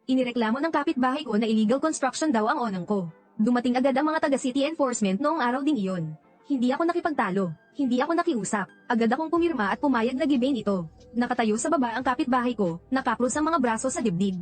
Inireklamo ng kapitbahay ko na illegal construction daw ang onang ko. Dumating agad ang mga taga-city enforcement noong araw ding iyon. Hindi ako nakipagtalo, hindi ako nakiusap, agad akong pumirma at pumayag na gibain ito. Nakatayo sa baba ang kapitbahay ko, nakakrus ang mga braso sa dibdib.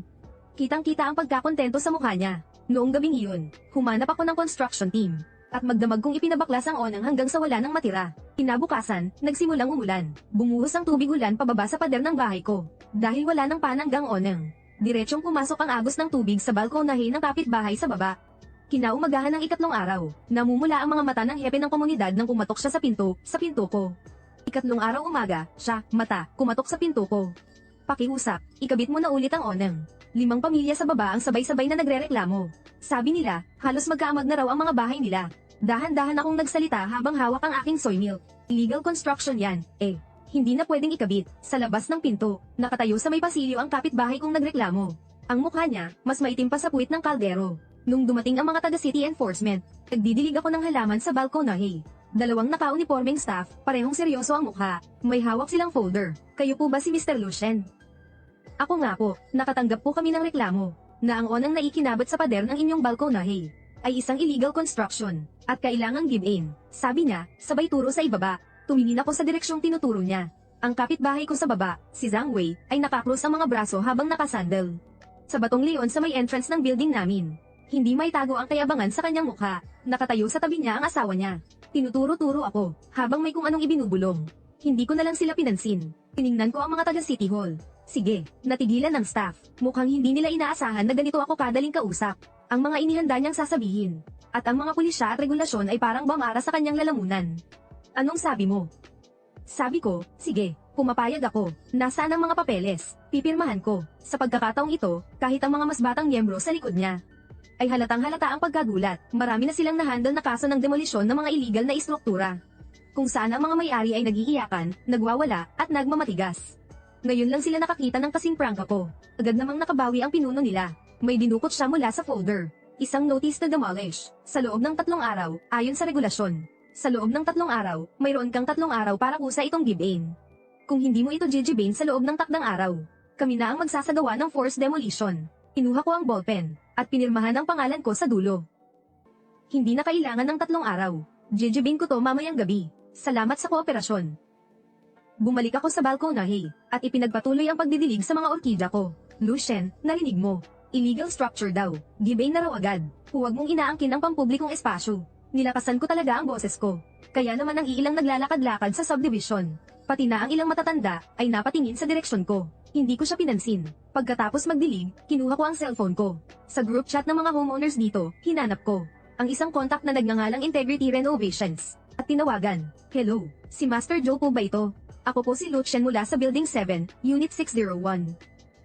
Kitang-kita ang pagkakontento sa mukha niya. Noong gabing iyon, humanap ako ng construction team. At magdamag kong ipinabaklas ang onang hanggang sa wala nang matira. Kinabukasan, nagsimulang umulan. Bumuhos ang tubig ulan pababa sa pader ng bahay ko. Dahil wala nang pananggang onang. Diretsyong pumasok ang agos ng tubig sa balkonahe ng kapitbahay sa baba. Kinaumagahan ng ikatlong araw, namumula ang mga mata ng hepe ng komunidad nang kumatok siya sa pinto ko. Ikatlong araw umaga, siya, mata, kumatok sa pinto ko. Pakiusap, ikabit mo na ulit ang onang. 5 pamilya sa baba ang sabay-sabay na nagrereklamo. Sabi nila, halos magkaamag na raw ang mga bahay nila. Dahan-dahan akong nagsalita habang hawak ang aking soy milk. Illegal construction yan, Hindi na pwedeng ikabit. Sa labas ng pinto, nakatayo sa may pasilyo ang kapitbahay kong nagreklamo. Ang mukha niya, mas maitim pa sa puwit ng kaldero. Nung dumating ang mga taga-city enforcement, nagdidilig ako ng halaman sa balkonahe. 2 naka-uniforming staff, parehong seryoso ang mukha. May hawak silang folder. Kayo po ba si Mr. Lucien? Ako nga po, nakatanggap po kami ng reklamo, na ang onang naikinabot sa pader ng inyong balkonahe ay isang illegal construction, at kailangang give-in. Sabi niya, sabay turo sa ibaba. Tumingin ako sa direksyong tinuturo niya. Ang kapitbahay ko sa baba, si Zhang Wei, ay nakakrus ang mga braso habang nakasandal. Sa batong leon sa may entrance ng building namin. Hindi may tago ang kayabangan sa kanyang mukha. Nakatayo sa tabi niya ang asawa niya. Tinuturo-turo ako, habang may kung anong ibinubulong. Hindi ko na lang sila pinansin. Tiningnan ko ang mga taga City Hall. Sige, natigilan ng staff. Mukhang hindi nila inaasahan na ganito ako kadaling kausap. Ang mga inihanda niyang sasabihin. At ang mga pulisya at regulasyon ay parang bamara sa kanyang lalamunan. Anong sabi mo? Sabi ko, sige, pumapayag ako. Nasaan ang mga papeles? Pipirmahan ko. Sa pagkakataong ito, kahit ang mga mas batang miyembro sa likod niya, ay halatang-halata ang pagkagulat. Marami na silang nahandle na kaso ng demolisyon ng mga illegal na istruktura. Kung saan ang mga may-ari ay nagiiyakan, nagwawala, at nagmamatigas. Ngayon lang sila nakakita ng kasing prangka ko. Agad namang nakabawi ang pinuno nila. May dinukot siya mula sa folder. Isang notice to demolish. Sa loob ng 3 araw, ayon sa regulasyon. Sa loob ng 3 araw, mayroon kang 3 araw para kusa itong give-in. Kung hindi mo ito gigibain sa loob ng 3 araw, kami na ang magsasagawa ng forced demolition. Kinuha ko ang ballpen, at pinirmahan ang pangalan ko sa dulo. Hindi na kailangan ng 3 araw. Gigibain ko to mamayang gabi. Salamat sa kooperasyon. Bumalik ako sa balkonahe, at ipinagpatuloy ang pagdidilig sa mga orkidya ko. Lucien, narinig mo. Illegal structure daw. Gibain na raw agad. Huwag mong inaangkin ang pampublikong espasyo. Nilakasan ko talaga ang boses ko. Kaya naman ang iilang naglalakad-lakad sa subdivision, pati na ang ilang matatanda, ay napatingin sa direksyon ko. Hindi ko siya pinansin. Pagkatapos magdilig, kinuha ko ang cellphone ko. Sa group chat ng mga homeowners dito, hinanap ko ang isang contact na nagngangalang Integrity Renovations. At tinawagan. Hello, si Master Joe po ba ito? Ako po si Lucien mula sa Building 7, Unit 601.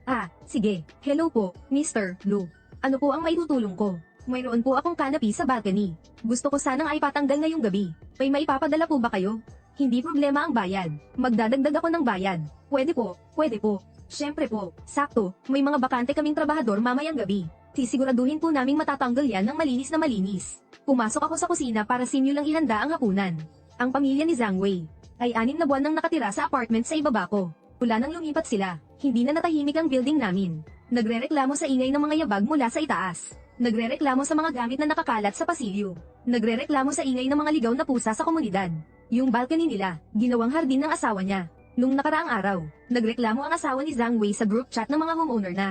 Ah, sige. Hello po, Mr. Lu. Ano po ang maitutulong ko? Mayroon po akong canopy sa balcony. Gusto ko sanang ay patanggal ngayong gabi. May maipapadala po ba kayo? Hindi problema ang bayad. Magdadagdag ako ng bayad. Pwede po, pwede po. Siyempre po, sakto, may mga bakante kaming trabahador mamayang gabi. Sisiguraduhin po naming matatanggal yan ng malinis na malinis. Pumasok ako sa kusina para sinyo lang ihanda ang hapunan. Ang pamilya ni Zhang Wei ay 6 na buwan nang nakatira sa apartment sa ibaba ko. Wala nang lumipat sila. Hindi na natahimik ang building namin. Nagrereklamo sa ingay ng mga yabag mula sa itaas. Nagrereklamo sa mga gamit na nakakalat sa pasilyo. Nagrereklamo sa ingay ng mga ligaw na pusa sa komunidad. Yung balcony nila, ginawang hardin ng asawa niya. Nung nakaraang araw, nagreklamo ang asawa ni Zhang Wei sa group chat ng mga homeowner na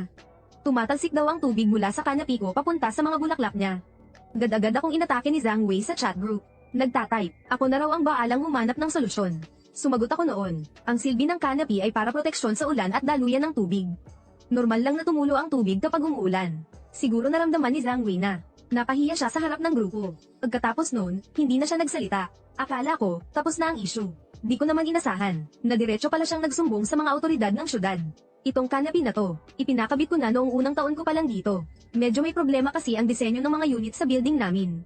tumatalsik daw ang tubig mula sa canopy ko papunta sa mga bulaklak niya. Agad-agad akong inatake ni Zhang Wei sa chat group. Nagtatype, ako na raw ang baalang humanap ng solusyon. Sumagot ako noon, ang silbi ng canopy ay para proteksyon sa ulan at daluyan ng tubig. Normal lang na tumulo ang tubig kapag umuulan. Siguro naramdaman ni Zhang Wei na napahiya siya sa harap ng grupo. Pagkatapos noon, hindi na siya nagsalita. Akala ko, tapos na ang issue. Di ko naman inasahan, na diretso pala siyang nagsumbong sa mga otoridad ng syudad. Itong canopy na to, ipinakabit ko na noong unang taon ko pa lang dito. Medyo may problema kasi ang disenyo ng mga unit sa building namin.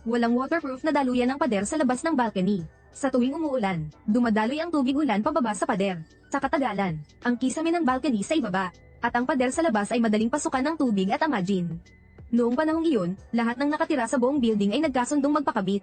Walang waterproof na daluyan ng pader sa labas ng balcony. Sa tuwing umuulan, dumadaloy ang tubig ulan pababa sa pader. Sa katagalan, ang kisame ng balcony sa ibaba, at ang pader sa labas ay madaling pasukan ng tubig at amagin. Noong panahong iyon, lahat ng nakatira sa buong building ay nagkasundong magpakabit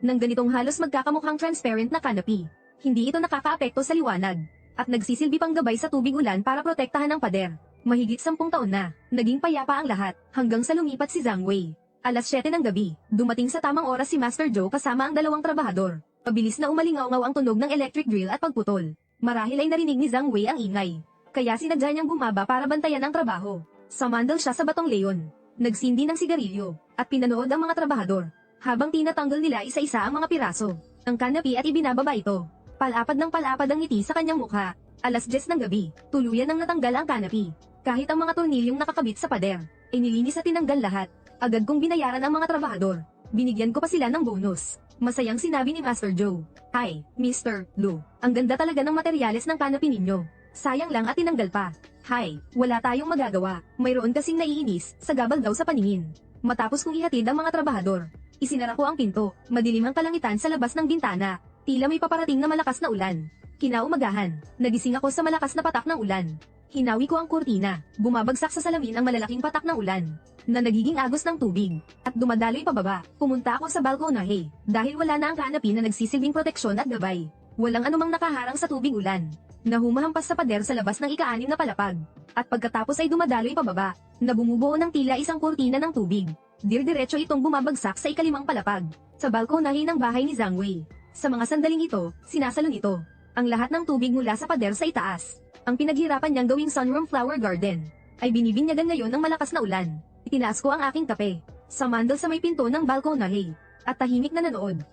ng ganitong halos magkakamukhang transparent na canopy. Hindi ito nakakaapekto sa liwanag, at nagsisilbi pang gabay sa tubig ulan para protektahan ang pader. Mahigit 10 taon na, naging payapa ang lahat, hanggang sa lumipat si Zhang Wei. Alas 7 ng gabi, dumating sa tamang oras si Master Joe kasama ang 2 trabahador. Mabilis na umalingaw-ngaw ang tunog ng electric drill at pagputol. Marahil ay narinig ni Zhang Wei ang ingay. Kaya sinadya niyang bumaba para bantayan ang trabaho. Sumandal siya sa batong leon. Nagsindi ng sigarilyo, at pinanood ang mga trabahador. Habang tinatanggal nila isa-isa ang mga piraso ng kanapi at ibinababa ito. Palapad ng palapad ang ngiti sa kanyang mukha. Alas 10 ng gabi, tuluyan nang natanggal ang kanapi. Kahit ang mga tornilyong nakakabit sa pader, ay nilinis at tinanggal lahat. Agad kong binayaran ang mga trabahador. Binigyan ko pa sila ng bonus. Masayang sinabi ni Master Joe. Hi, Mr. Lu. Ang ganda talaga ng materyales ng kanapi ninyo. Sayang lang at tinanggal pa. Hi, wala tayong magagawa. Mayroon kasing naiinis, sagabal daw sa paningin. Matapos kong ihatid ang mga trabahador, isinara ko ang pinto. Madilim ang kalangitan sa labas ng bintana. Tila may paparating na malakas na ulan. Kinaumagahan, nagising ako sa malakas na patak ng ulan. Hinawi ko ang kurtina, bumabagsak sa salamin ang malalaking patak ng ulan, na nagiging agos ng tubig, at dumadaloy pababa. Pumunta ako sa balkonahe, dahil wala na ang kanapi na nagsisilbing proteksyon at gabay. Walang anumang nakaharang sa tubig ulan, na humahampas sa pader sa labas ng ika-6 na palapag. At pagkatapos ay dumadaloy pababa, na bumubuo ng tila isang kurtina ng tubig. Dir-diretso itong bumabagsak sa ika-5 palapag, sa balkonahe ng bahay ni Zhang Wei. Sa mga sandaling ito, sinasalon ito ang lahat ng tubig mula sa pader sa itaas. Ang pinaghirapan niyang gawing sunroom flower garden, ay binibinyagan ngayon ng malakas na ulan. Itinaas ko ang aking kape, samandal sa may pinto ng balkonahe, at tahimik na nanood.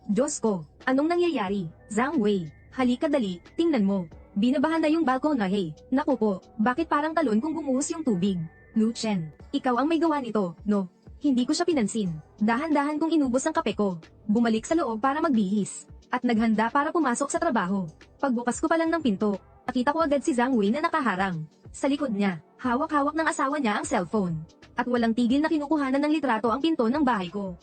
Diyos ko, anong nangyayari? Zhang Wei, halika dali, tingnan mo. Binabahan na yung balkonahe. Naku po, bakit parang talon kung bumuhos yung tubig? Lu Chen, ikaw ang may gawa nito, no? Hindi ko siya pinansin. Dahan-dahan kong inubos ang kape ko. Bumalik sa loob para magbihis, at naghanda para pumasok sa trabaho. Pagbukas ko pa lang ng pinto, nakita ko agad si Zhang Wei na nakaharang. Sa likod niya, hawak-hawak ng asawa niya ang cellphone. At walang tigil na kinukuhanan ng litrato ang pinto ng bahay ko.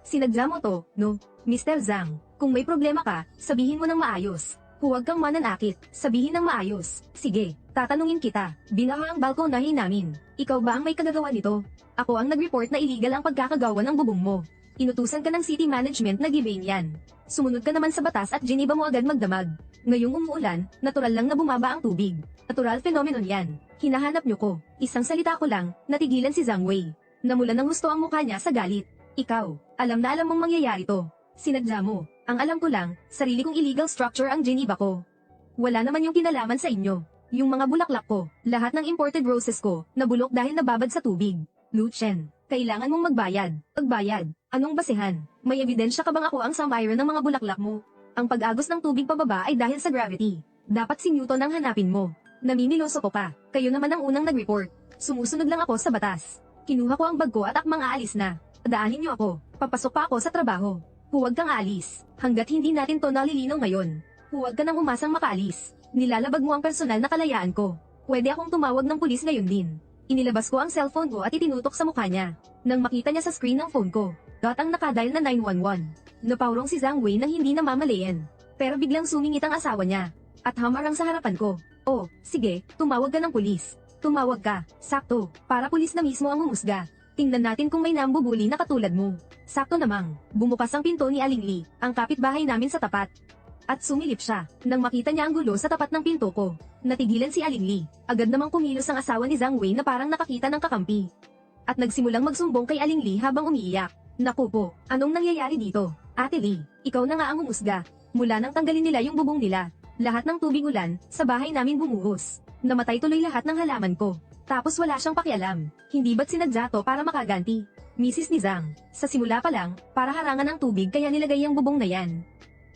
Sinadya mo to, no? Mr. Zhang, kung may problema ka, sabihin mo ng maayos. Huwag kang mananakit, sabihin ng maayos. Sige, tatanungin kita. Binaha ang balkonahe namin. Ikaw ba ang may kagagawa nito? Ako ang nag-report na illegal ang pagkakagawa ng bubong mo. Inutusan ka ng city management na gibain yan. Sumunod ka naman sa batas at giniba mo agad magdamag. Ngayong umuulan, natural lang na bumaba ang tubig. Natural phenomenon yan. Hinahanap niyo ko. Isang salita ko lang, natigilan si Zhang Wei. Namulan ng gusto ang mukha niya sa galit. Ikaw, alam na alam mong mangyayari to. Sinadya mo. Ang alam ko lang, sarili kong illegal structure ang giniba ko. Wala naman yung kinalaman sa inyo. Yung mga bulaklak ko, lahat ng imported roses ko, nabulok dahil nababad sa tubig. Lu Chen, kailangan mong magbayad. Magbayad? Anong basehan? May ebidensya ka bang ako ang sumairon ng mga bulaklak mo? Ang pag-agos ng tubig pababa ay dahil sa gravity. Dapat si Newton ang hanapin mo. Namimiloso ko pa. Kayo naman ang unang nag-report. Sumusunod lang ako sa batas. Kinuha ko ang bag ko at akmang aalis na. Daanin niyo ako. Papasok pa ako sa trabaho. Huwag kang aalis. Hanggat hindi natin to nalilinaw ngayon. Huwag ka nang umasang makaalis. Nilalabag mo ang personal na kalayaan ko. Pwede akong tumawag ng pulis ngayon din. Inilabas ko ang cellphone ko at itinutok sa mukha niya. Nang makita niya sa screen ng phone ko, ang nakadial na 911. Napaurong si Zhang Wei nang hindi namamalayan. Pero biglang sumingit ang asawa niya. At hamarang sa harapan ko. Oh, sige, tumawag ka ng pulis. Tumawag ka, sakto, para pulis na mismo ang humusga. Tingnan natin kung may nambubuli na katulad mo. Sakto namang, bumukas ang pinto ni Aling Li, ang kapitbahay namin sa tapat. At sumilip siya, nang makita niya ang gulo sa tapat ng pinto ko. Natigilan si Aling Li, agad namang kumilos ang asawa ni Zhang Wei na parang nakakita ng kakampi. At nagsimulang magsumbong kay Aling Li habang umiiyak. Naku po, anong nangyayari dito? Ate Li, ikaw na nga ang humusga. Mula nang tanggalin nila yung bubong nila, lahat ng tubig ulan, sa bahay namin bumuhos. Namatay tuloy lahat ng halaman ko. Tapos wala siyang pakialam. Hindi ba't sinadya to para makaganti? Mrs. ni Zhang, sa simula pa lang, para harangan ng tubig kaya nilagay yung bubong na yan.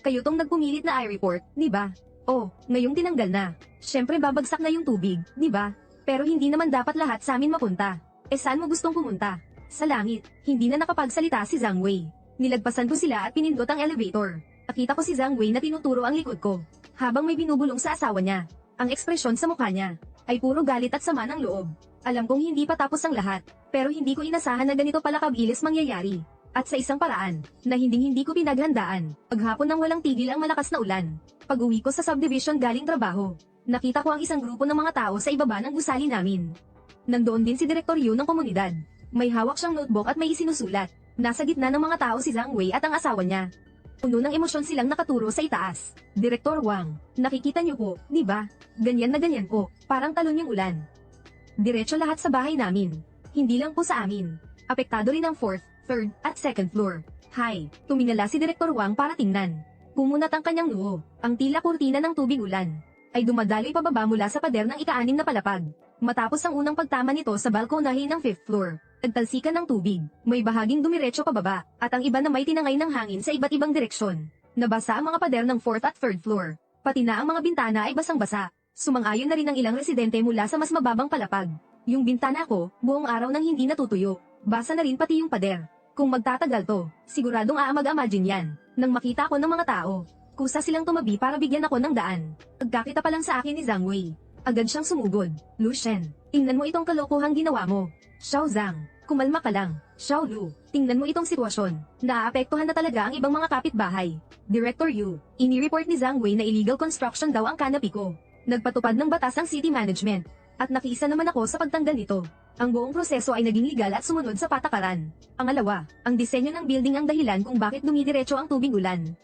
Kayo tong nagpumilit na i-report, di ba? Oh, ngayong tinanggal na. Syempre babagsak na yung tubig, di ba? Pero hindi naman dapat lahat sa amin mapunta. Saan mo gustong pumunta? Sa langit. Hindi na nakapagsalita si Zhang Wei. Nilagpasan ko sila at pinindot ang elevator. Nakita ko si Zhang Wei na tinuturo ang likod ko, habang may binubulong sa asawa niya. Ang ekspresyon sa mukha niya ay puro galit at sama ng loob. Alam kong hindi pa tapos ang lahat, pero hindi ko inasahan na ganito pala kabilis mangyayari. At sa isang paraan, na hindi ko pinaghandaan. Paghapon ng walang tigil ang malakas na ulan. Pag-uwi ko sa subdivision galing trabaho, nakita ko ang isang grupo ng mga tao sa ibaba ng gusali namin. Nandoon din si direktoryo ng komunidad. May hawak siyang notebook at may isinusulat. Nasa gitna ng mga tao si Zhang Wei at ang asawa niya. Puno ng emosyon silang nakaturo sa itaas. Direktor Wang, nakikita niyo po, di ba? Ganyan na ganyan po, parang talon yung ulan. Diretso lahat sa bahay namin. Hindi lang po sa amin. Apektado rin ang 4th, 3rd, at 2nd floor. Hay, tumingala si Direktor Wang para tingnan. Kumunat ang kanyang noo. Ang tila kurtina ng tubig ulan ay dumadaloy pababa mula sa pader ng ika-6 na palapag. Matapos ang unang pagtama nito sa balkonahe ng 5th floor, nagtalsikan ng tubig. May bahaging dumiretso pababa, at ang iba na may tinangay ng hangin sa iba't ibang direksyon. Nabasa ang mga pader ng 4th at 3rd floor. Pati na ang mga bintana ay basang-basa. Sumang-ayon na rin ang ilang residente mula sa mas mababang palapag. Yung bintana ko, buong araw nang hindi natutuyo. Basa na rin pati yung pader. Kung magtatagal to, siguradong aamag-amagine yan. Nang makita ko ng mga tao, kusa silang tumabi para bigyan ako ng daan. Pagkakita pa lang sa akin ni Zhang Wei, agad siyang sumugod. Lucien, tingnan mo itong kalokohang ginawa mo. Xiao Zhang, kumalma ka lang. Xiao Lu, tingnan mo itong sitwasyon. Naaapektuhan na talaga ang ibang mga kapitbahay. Director Yu, inireport ni Zhang Wei na illegal construction daw ang canopy ko. Nagpatupad ng batas ang city management. At nakiisa naman ako sa pagtanggal nito. Ang buong proseso ay naging legal at sumunod sa patakaran. Pangalawa, ang disenyo ng building ang dahilan kung bakit dumidiretso ang tubig ulan.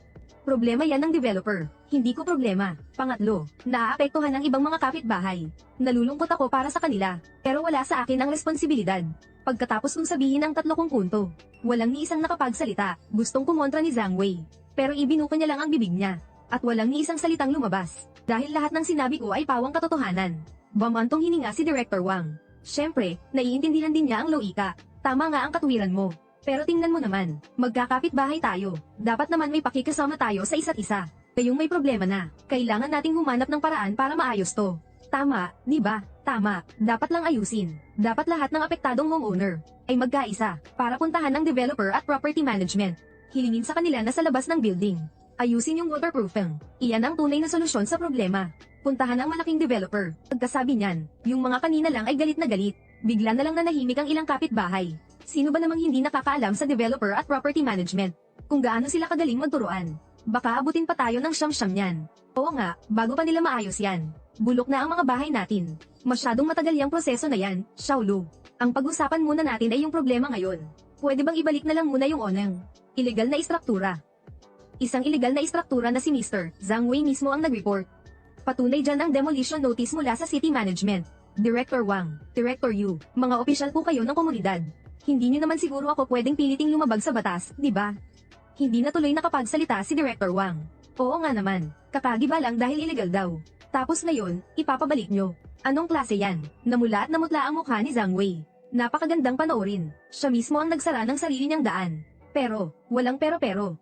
Problema yan ng developer. Hindi ko problema. Pangatlo, naaapektuhan ang ibang mga kapitbahay. Nalulungkot ako para sa kanila, pero wala sa akin ang responsibilidad. Pagkatapos kong sabihin ang 3 kong punto, walang ni isang nakapagsalita. Gustong kumontra ni Zhang Wei, pero ibinuka niya lang ang bibig niya. At walang ni isang salitang lumabas. Dahil lahat ng sinabi ko ay pawang katotohanan. Bamantong hininga si Director Wang. Siyempre, naiintindihan din niya ang loika. Tama nga ang katwiran mo. Pero tingnan mo naman, magkakapit-bahay tayo. Dapat naman may pakikasama tayo sa isa't isa. Kayong may problema na, kailangan nating humanap ng paraan para maayos to. Tama, di ba? Tama, dapat lang ayusin. Dapat lahat ng apektadong homeowner ay magkaisa para puntahan ng developer at property management. Hilingin sa kanila na sa labas ng building. Ayusin yung waterproofing. Iyan ang tunay na solusyon sa problema. Puntahan ang malaking developer. Pagkasabi niyan, yung mga kanina lang ay galit na galit. Bigla na lang nanahimik ang ilang kapitbahay. Sino ba namang hindi nakakaalam sa developer at property management? Kung gaano sila kagaling magturuan. Baka abutin pa tayo ng siyam-siyam niyan. Oo nga, bago pa nila maayos yan. Bulok na ang mga bahay natin. Masyadong matagal yung proseso na yan, Xiaolu. Ang pag-usapan muna natin ay yung problema ngayon. Pwede bang ibalik na lang muna yung onang illegal na istruktura? Isang illegal na istruktura na si Mr. Zhang Wei mismo ang nag-report. Patunay dyan ang demolition notice mula sa city management. Director Wang, Director Yu, mga opisyal po kayo ng komunidad. Hindi nyo naman siguro ako pwedeng piliting lumabag sa batas, di ba? Hindi na tuloy nakapagsalita si Director Wang. Oo nga naman, kakagiba lang dahil illegal daw. Tapos ngayon, ipapabalik nyo. Anong klase yan? Namula at namutla ang mukha ni Zhang Wei. Napakagandang panoorin. Siya mismo ang nagsara ng sarili niyang daan. Pero, walang pero-pero.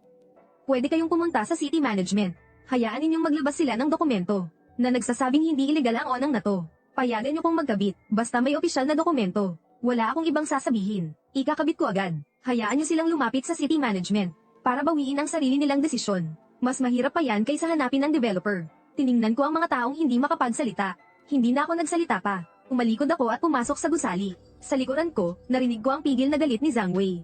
Pwede kayong pumunta sa city management. Hayaan ninyong maglabas sila ng dokumento na nagsasabing hindi illegal ang onang na to. Payagan nyo kong magkabit, basta may opisyal na dokumento. Wala akong ibang sasabihin. Ikakabit ko agad. Hayaan nyo silang lumapit sa city management para bawiin ang sarili nilang desisyon. Mas mahirap pa yan kaysa hanapin ng developer. Tiningnan ko ang mga taong hindi makapagsalita. Hindi na ako nagsalita pa. Umalikod ako at pumasok sa gusali. Sa likuran ko, narinig ko ang pigil na galit ni Zhang Wei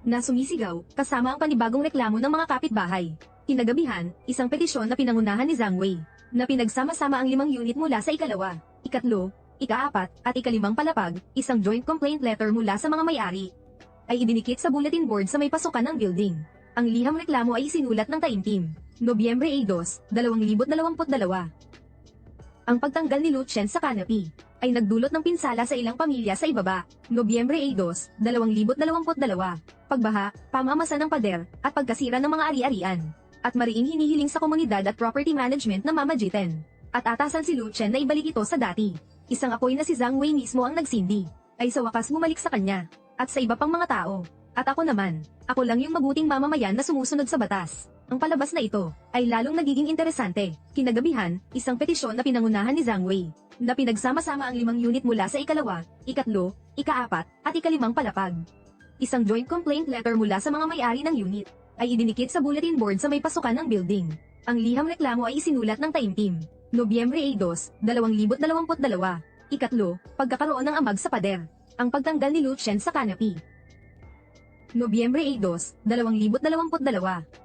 na sumisigaw, kasama ang panibagong reklamo ng mga kapitbahay. Kinagabihan, isang petisyon na pinangunahan ni Zhang Wei, na pinagsama-sama ang 5 unit mula sa ikalawa, ikatlo, ika-4, at ika-5 palapag, isang joint complaint letter mula sa mga may-ari, ay idinikit sa bulletin board sa may pasukan ng building. Ang liham reklamo ay isinulat ng taimtim, Nobyembre 2, 2022. Ang pagtanggal ni Lucien sa canopy ay nagdulot ng pinsala sa ilang pamilya sa ibaba, Nobyembre 2, 2022. Pagbaha, pamamasan ng pader, at pagkasira ng mga ari-arian. At mariing hinihiling sa komunidad at property management na mamagitan. At atasan si Lucien na ibalik ito sa dati. Isang apoy na si Zhang Wei mismo ang nagsindi, ay sa wakas bumalik sa kanya, at sa iba pang mga tao. At ako naman, ako lang yung mabuting mamamayan na sumusunod sa batas. Ang palabas na ito, ay lalong nagiging interesante. Kinagabihan, isang petisyon na pinangunahan ni Zhang Wei, na pinagsama-sama ang 5 unit mula sa ikalawa, ikatlo, ika-4, at ika-5 palapag. Isang joint complaint letter mula sa mga may-ari ng unit, ay idinikit sa bulletin board sa may pasukan ng building. Ang liham reklamo ay isinulat ng taimtim, Nobyembre 2, 2022. Ikatlo, pagkakaroon ng amag sa pader. Ang pagtanggal ni Lucien sa canopy. Nobyembre 2, 2022.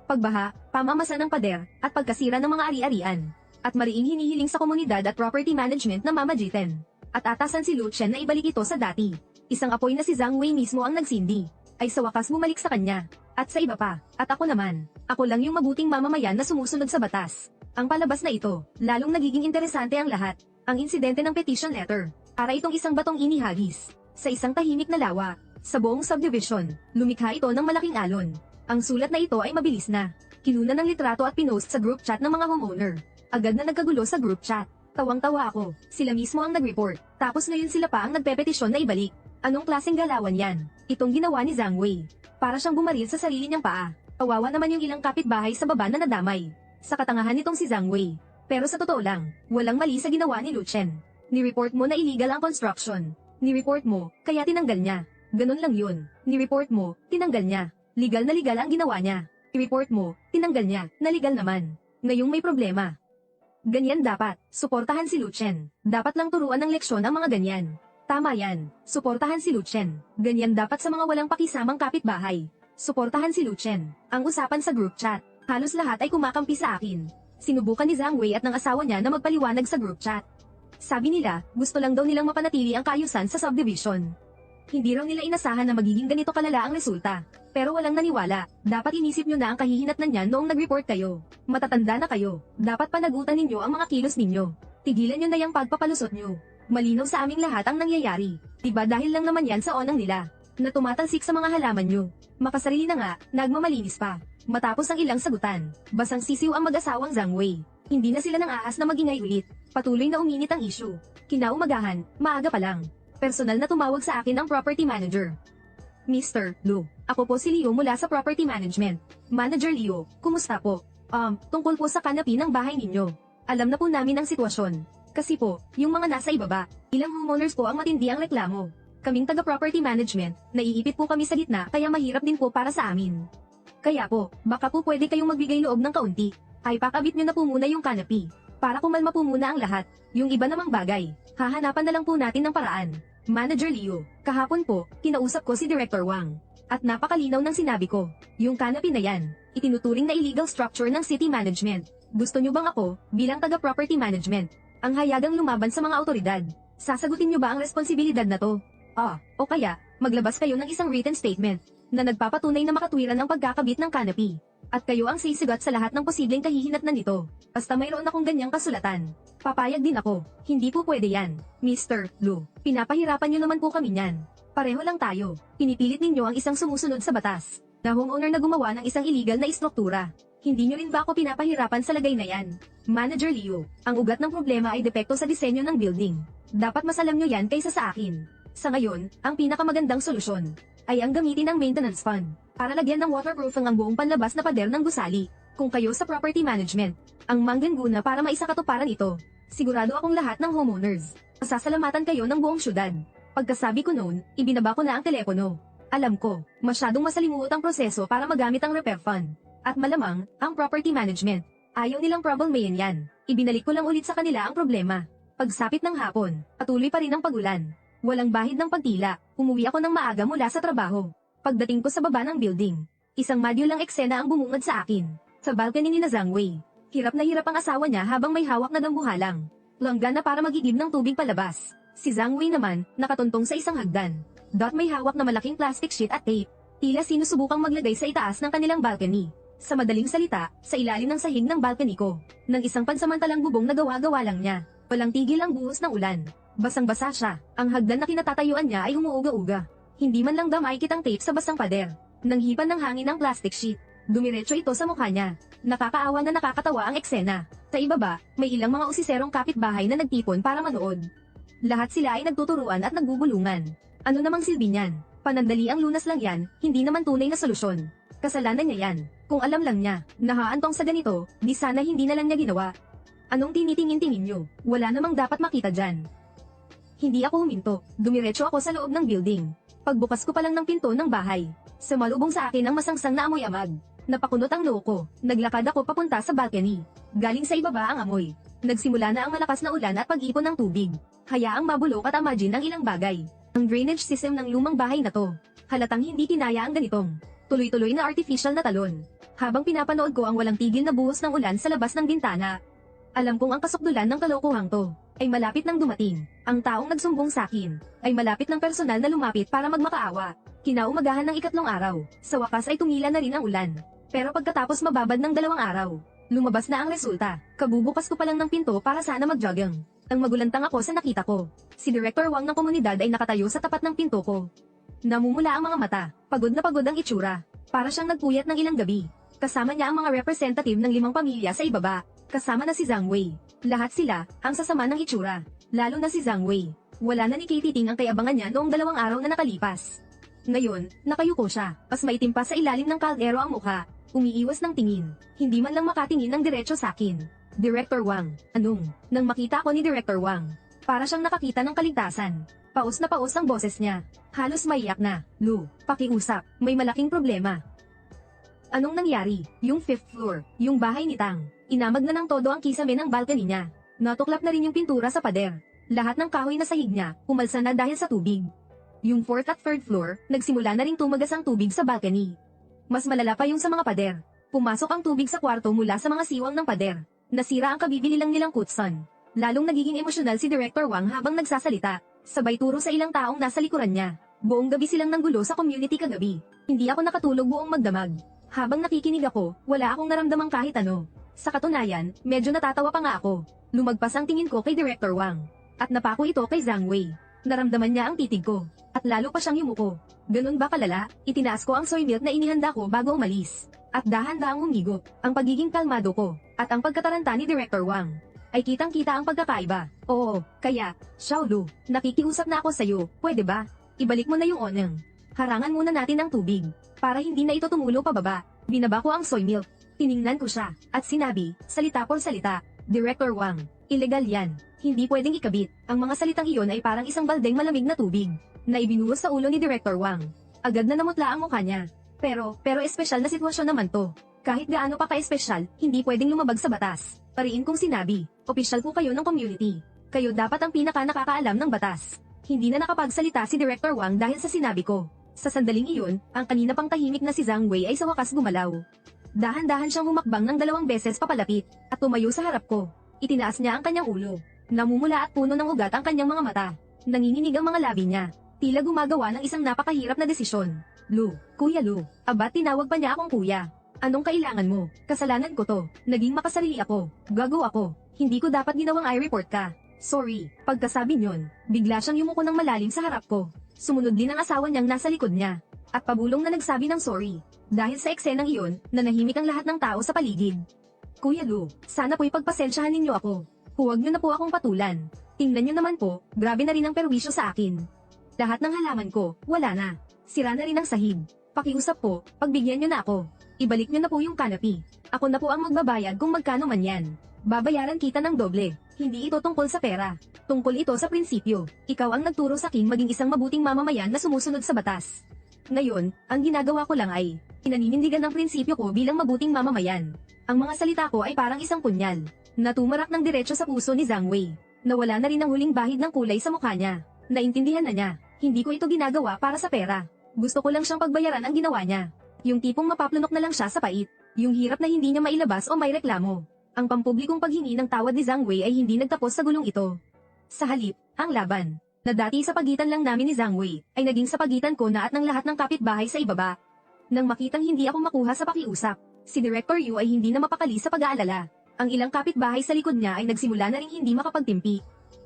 Pagbaha, pamamasan ng pader, at pagkasira ng mga ari-arian. At mariing hinihiling sa komunidad at property management na mamagitan. At atasan si Lucien na ibalik ito sa dati. Isang apoy na si Zhang Wei mismo ang nagsindi, ay sa wakas bumalik sa kanya. At sa iba pa, at ako naman, ako lang yung mabuting mamamayan na sumusunod sa batas. Ang palabas na ito, lalong nagiging interesante ang lahat. Ang insidente ng petition letter, Para itong isang batong inihagis. Sa isang tahimik na lawa. Sa buong subdivision, lumikha ito ng malaking alon. Ang sulat na ito ay mabilis na. Kinuna ng litrato at pinost sa group chat ng mga homeowner. Agad na nagkagulo sa group chat. Tawang-tawa ako. Sila mismo ang nag-report. Tapos ngayon sila pa ang nagpepetisyon na ibalik. Anong klaseng galawan yan? Itong ginawa ni Zhang Wei. Para siyang bumaril sa sarili niyang paa. Kawawa naman yung ilang kapitbahay sa baba na nadamay. Sa katangahan nitong si Zhang Wei. Pero sa totoo lang, walang mali sa ginawa ni Lu Chen. Ni-report mo na illegal ang construction. Ni-report mo, kaya tinanggal niya. Ganun lang yun. Ni-report mo, tinanggal niya. Legal na legal ang ginawa niya. I-report mo, tinanggal niya, na legal naman. Ngayong may problema. Ganyan dapat, suportahan si Lu Chen. Dapat lang turuan ng leksyon ang mga ganyan. Tama yan, suportahan si Lu Chen. Ganyan dapat sa mga walang pakisamang kapitbahay. Suportahan si Lu Chen. Ang usapan sa group chat, halos lahat ay kumakampi sa akin. Sinubukan ni Zhang Wei at ng asawa niya na magpaliwanag sa group chat. Sabi nila, gusto lang daw nilang mapanatili ang kaayusan sa subdivision. Hindi raw nila inasahan na magiging ganito kalala ang resulta. Pero walang naniwala. Dapat inisip nyo na ang kahihinatnan niyan noong nag-report kayo. Matatanda na kayo. Dapat panagutan ninyo ang mga kilos ninyo. Tigilan nyo na yung pagpapalusot nyo. Malinaw sa aming lahat ang nangyayari. Diba dahil lang naman yan sa onang nila. Na tumatalsik sa mga halaman nyo. Makasarili na nga, nagmamalinis pa. Matapos ang ilang sagutan, basang sisiw ang mag-asawang Zhang Wei. Hindi na sila nang aas na magingay ulit. Patuloy na uminit ang issue. Kinaumagahan, maaga pa lang. Personal na tumawag sa akin ang property manager. Mr. Lu, ako po si Leo mula sa property management. Manager Leo, kumusta po? Tungkol po sa kanapi ng bahay ninyo. Alam na po namin ang sitwasyon. Kasi po, yung mga nasa ibaba, ilang homeowners po ang matindi ang reklamo. Kaming taga-property management, naiipit po kami sa gitna kaya mahirap din po para sa amin. Kaya po, baka po pwede kayong magbigay loob ng kaunti. Ay pakabit nyo na po muna yung kanapi. Para kumalma po muna ang lahat. Yung iba namang bagay, hahanapan na lang po natin ng paraan. Manager Leo, kahapon po, kinausap ko si Director Wang. At napakalinaw ng sinabi ko, yung canopy na yan, itinuturing na illegal structure ng city management. Gusto nyo bang ako, bilang taga-property management, ang hayagang lumaban sa mga autoridad? Sasagutin nyo ba ang responsibilidad na to? O kaya, maglabas kayo ng isang written statement, na nagpapatunay na makatwiran ang pagkakabit ng canopy. At kayo ang sisigat sa lahat ng posibleng kahihinatnan nito. Basta mayroon akong ganyang kasulatan. Papayag din ako. Hindi po pwede yan. Mr. Lu, pinapahirapan nyo naman po kami niyan. Pareho lang tayo. Pinipilit ninyo ang isang sumusunod sa batas. Na homeowner na gumawa ng isang illegal na istruktura. Hindi nyo rin ba ako pinapahirapan sa lagay na yan? Manager Leo, ang ugat ng problema ay depekto sa disenyo ng building. Dapat masalam nyo yan kaysa sa akin. Sa ngayon, ang pinakamagandang solusyon ay ang gamitin ng maintenance fund para lagyan ng waterproofing ang buong panlabas na pader ng gusali. Kung kayo sa property management, ang manggana para maisakatuparan ito, sigurado akong lahat ng homeowners, masasalamatan kayo ng buong syudad. Pagkasabi ko noon, ibinaba ko na ang telepono. Alam ko, masyadong masalimuot ang proseso para magamit ang repair fund. At malamang, ang property management, ayaw nilang problemahin yan. Ibinalik ko lang ulit sa kanila ang problema. Pagsapit ng hapon, patuloy pa rin ang pagulan. Walang bahid ng pagtila, umuwi ako ng maaga mula sa trabaho. Pagdating ko sa baba ng building, isang madyulang eksena ang bumungad sa akin. Sa balcony ni Zhang Wei, hirap na hirap ang asawa niya habang may hawak na dambuhalang. Langga na para magigib ng tubig palabas. Si Zhang Wei naman, nakatuntong sa isang hagdan. May hawak na malaking plastic sheet at tape. Tila sinusubukang maglagay sa itaas ng kanilang balcony. Sa madaling salita, sa ilalim ng sahig ng balcony ko, ng isang pansamantalang bubong na gawa-gawa lang niya. Walang tigil ang buhos ng ulan. Basang-basa siya. Ang hagdan na kinatatayuan niya ay humuuga-uga. Hindi man lang damay kitang tape sa basang pader. Nang hipan ng hangin ang plastic sheet. Dumiretso ito sa mukha niya. Nakakaawa na nakakatawa ang eksena. Sa ibaba, may ilang mga usiserong kapitbahay na nagtipon para manood. Lahat sila ay nagtuturuan at nagbubulungan. Ano namang silbi niyan? Panandali ang lunas lang yan, hindi naman tunay na solusyon. Kasalanan niya yan. Kung alam lang niya, nahaantong sa ganito, di sana hindi na lang niya ginawa. Anong tinitingin-tingin niyo? Wala namang dapat makita dyan. Hindi ako huminto, dumiretso ako sa loob ng building. Pagbukas ko pa lang ng pinto ng bahay, sumalubong sa akin ang masangsang na amoy amag. Napakunot ang noo ko, naglakad ako papunta sa balcony. Galing sa ibaba ang amoy. Nagsimula na ang malakas na ulan at pag-ipon ng tubig. Hayaang mabulok at amagin ang ilang bagay. Ang drainage system ng lumang bahay na to. Halatang hindi kinaya ang ganitong tuloy-tuloy na artificial na talon. Habang pinapanood ko ang walang tigil na buhos ng ulan sa labas ng bintana. Alam kong ang kasukdulan ng kalokohang to ay malapit nang dumating. Ang taong nagsumbong sa akin ay malapit ng personal na lumapit para magmakaawa. Kinaumagahan ng ikatlong araw, sa wakas ay tumila na rin ang ulan. Pero pagkatapos mababad ng 2 araw, lumabas na ang resulta. Kabubukas ko pa lang ng pinto para sana mag-jogging. Ang magulantang ako sa nakita ko. Si Director Wang ng komunidad ay nakatayo sa tapat ng pinto ko. Namumula ang mga mata, pagod na pagod ang itsura. Para siyang nagpuyat ng ilang gabi. Kasama niya ang mga representative ng 5 pamilya sa ibaba. Kasama na si Zhang Wei. Lahat sila, ang sasama ng itsura. Lalo na si Zhang Wei. Wala na ni Katie Ting ang kayabangan niya noong 2 araw na nakalipas. Ngayon, nakayuko siya. Mas maitim pa sa ilalim ng kaldero ang mukha. Umiiwas ng tingin. Hindi man lang makatingin ng diretso sa akin. Director Wang. Anong? Nang makita ko ni Director Wang. Para siyang nakakita ng kaligtasan. Paus na paus ang boses niya. Halos maiyak na. Lu, pakiusap. May malaking problema. Anong nangyari? Yung 5th floor. Yung bahay ni Tang. Inamag na ng todo ang kisame ng balcony niya. Natuklap na rin yung pintura sa pader. Lahat ng kahoy na sahig niya, umalsa na dahil sa tubig. Yung 4th at 3rd floor, nagsimula na ring tumagas ang tubig sa balcony. Mas malala pa yung sa mga pader. Pumasok ang tubig sa kwarto mula sa mga siwang ng pader. Nasira ang kabibili lang nilang kutson. Lalong nagiging emosyonal si Director Wang habang nagsasalita. Sabay turo sa ilang taong nasa likuran niya. Buong gabi silang nanggulo sa community kagabi. Hindi ako nakatulog buong magdamag. Habang nakikinig ako, wala akong naramdamang kahit ano. Sa katunayan, medyo natatawa pa nga ako. Lumagpas ang tingin ko kay Director Wang. At napako ito kay Zhang Wei. Naramdaman niya ang titig ko. At lalo pa siyang yumuko. Ganun ba kalala? Itinaas ko ang soy milk na inihanda ko bago umalis. At dahan-dahang humigop. Ang pagiging kalmado ko. At ang pagkataranta ni Director Wang. Ay kitang-kita ang pagkakaiba. Oo, kaya, Xiaolu, nakikiusap na ako sa'yo, pwede ba? Ibalik mo na yung oneng. Harangan muna natin ang tubig. Para hindi na ito tumulo pababa. Binaba ko ang soy milk. Tiningnan ko siya. At sinabi, salita por salita. Director Wang, illegal yan. Hindi pwedeng ikabit. Ang mga salitang iyon ay parang isang baldeng malamig na tubig. Na ibinuhos sa ulo ni Director Wang. Agad na namutla ang mukha niya. Pero espesyal na sitwasyon naman to. Kahit gaano pa ka-espesyal, hindi pwedeng lumabag sa batas. Pariin kong sinabi, opisyal po kayo ng community. Kayo dapat ang pinaka-nakakaalam ng batas. Hindi na nakapagsalita si Director Wang dahil sa sinabi ko. Sa sandaling iyon, ang kanina pang tahimik na si Zhang Wei ay sa wakas gumalaw. Dahan-dahan siyang humakbang ng 2 beses papalapit, at tumayo sa harap ko. Itinaas niya ang kanyang ulo. Namumula at puno ng ugat ang kanyang mga mata. Nanginginig ang mga labi niya. Tila gumagawa ng isang napakahirap na desisyon. Lu, Kuya Lu, abat tinawag pa niya akong kuya. Anong kailangan mo? Kasalanan ko to. Naging makasarili ako. Gago ako. Hindi ko dapat ginawang i-report ka. Sorry. Pagkasabi niyon, bigla siyang yumuko ng malalim sa harap ko. Sumunod din ang asawa niyang nasa likod niya. At pabulong na nagsabi ng sorry. Dahil sa eksenang iyon, nanahimik ang lahat ng tao sa paligid. Kuya Lu, sana po'y pagpasensyahan ninyo ako. Huwag niyo na po akong patulan. Tingnan niyo naman po, grabe na rin ang perwisyo sa akin. Lahat ng halaman ko, wala na. Sira na rin ang sahig. Pakiusap po, pagbigyan niyo na ako. Ibalik niyo na po yung canopy. Ako na po ang magbabayad kung magkano man yan. Babayaran kita ng doble. Hindi ito tungkol sa pera. Tungkol ito sa prinsipyo. Ikaw ang nagturo sa akin maging isang mabuting mamamayan na sumusunod sa batas. Ngayon, ang ginagawa ko lang ay, pinaninindigan ng prinsipyo ko bilang mabuting mamamayan. Ang mga salita ko ay parang isang punyal. Natumarak ng diretso sa puso ni Zhang Wei. Nawala na rin ang huling bahid ng kulay sa mukha niya. Naintindihan na niya. Hindi ko ito ginagawa para sa pera. Gusto ko lang siyang pagbayaran ang ginawa niya. Yung tipong mapaplunok na lang siya sa pait. Yung hirap na hindi niya mailabas o may reklamo. Ang pampublikong paghingi ng tawad ni Zhang Wei ay hindi nagtapos sa gulong ito. Sa halip, ang laban, na dati sa pagitan lang namin ni Zhang Wei, ay naging sa pagitan ko na at ng lahat ng kapitbahay sa ibaba. Nang makitang hindi ako makuha sa pakiusap, si Director Yu ay hindi na mapakali sa pag-aalala. Ang ilang kapitbahay sa likod niya ay nagsimula na ring hindi makapagtimpi.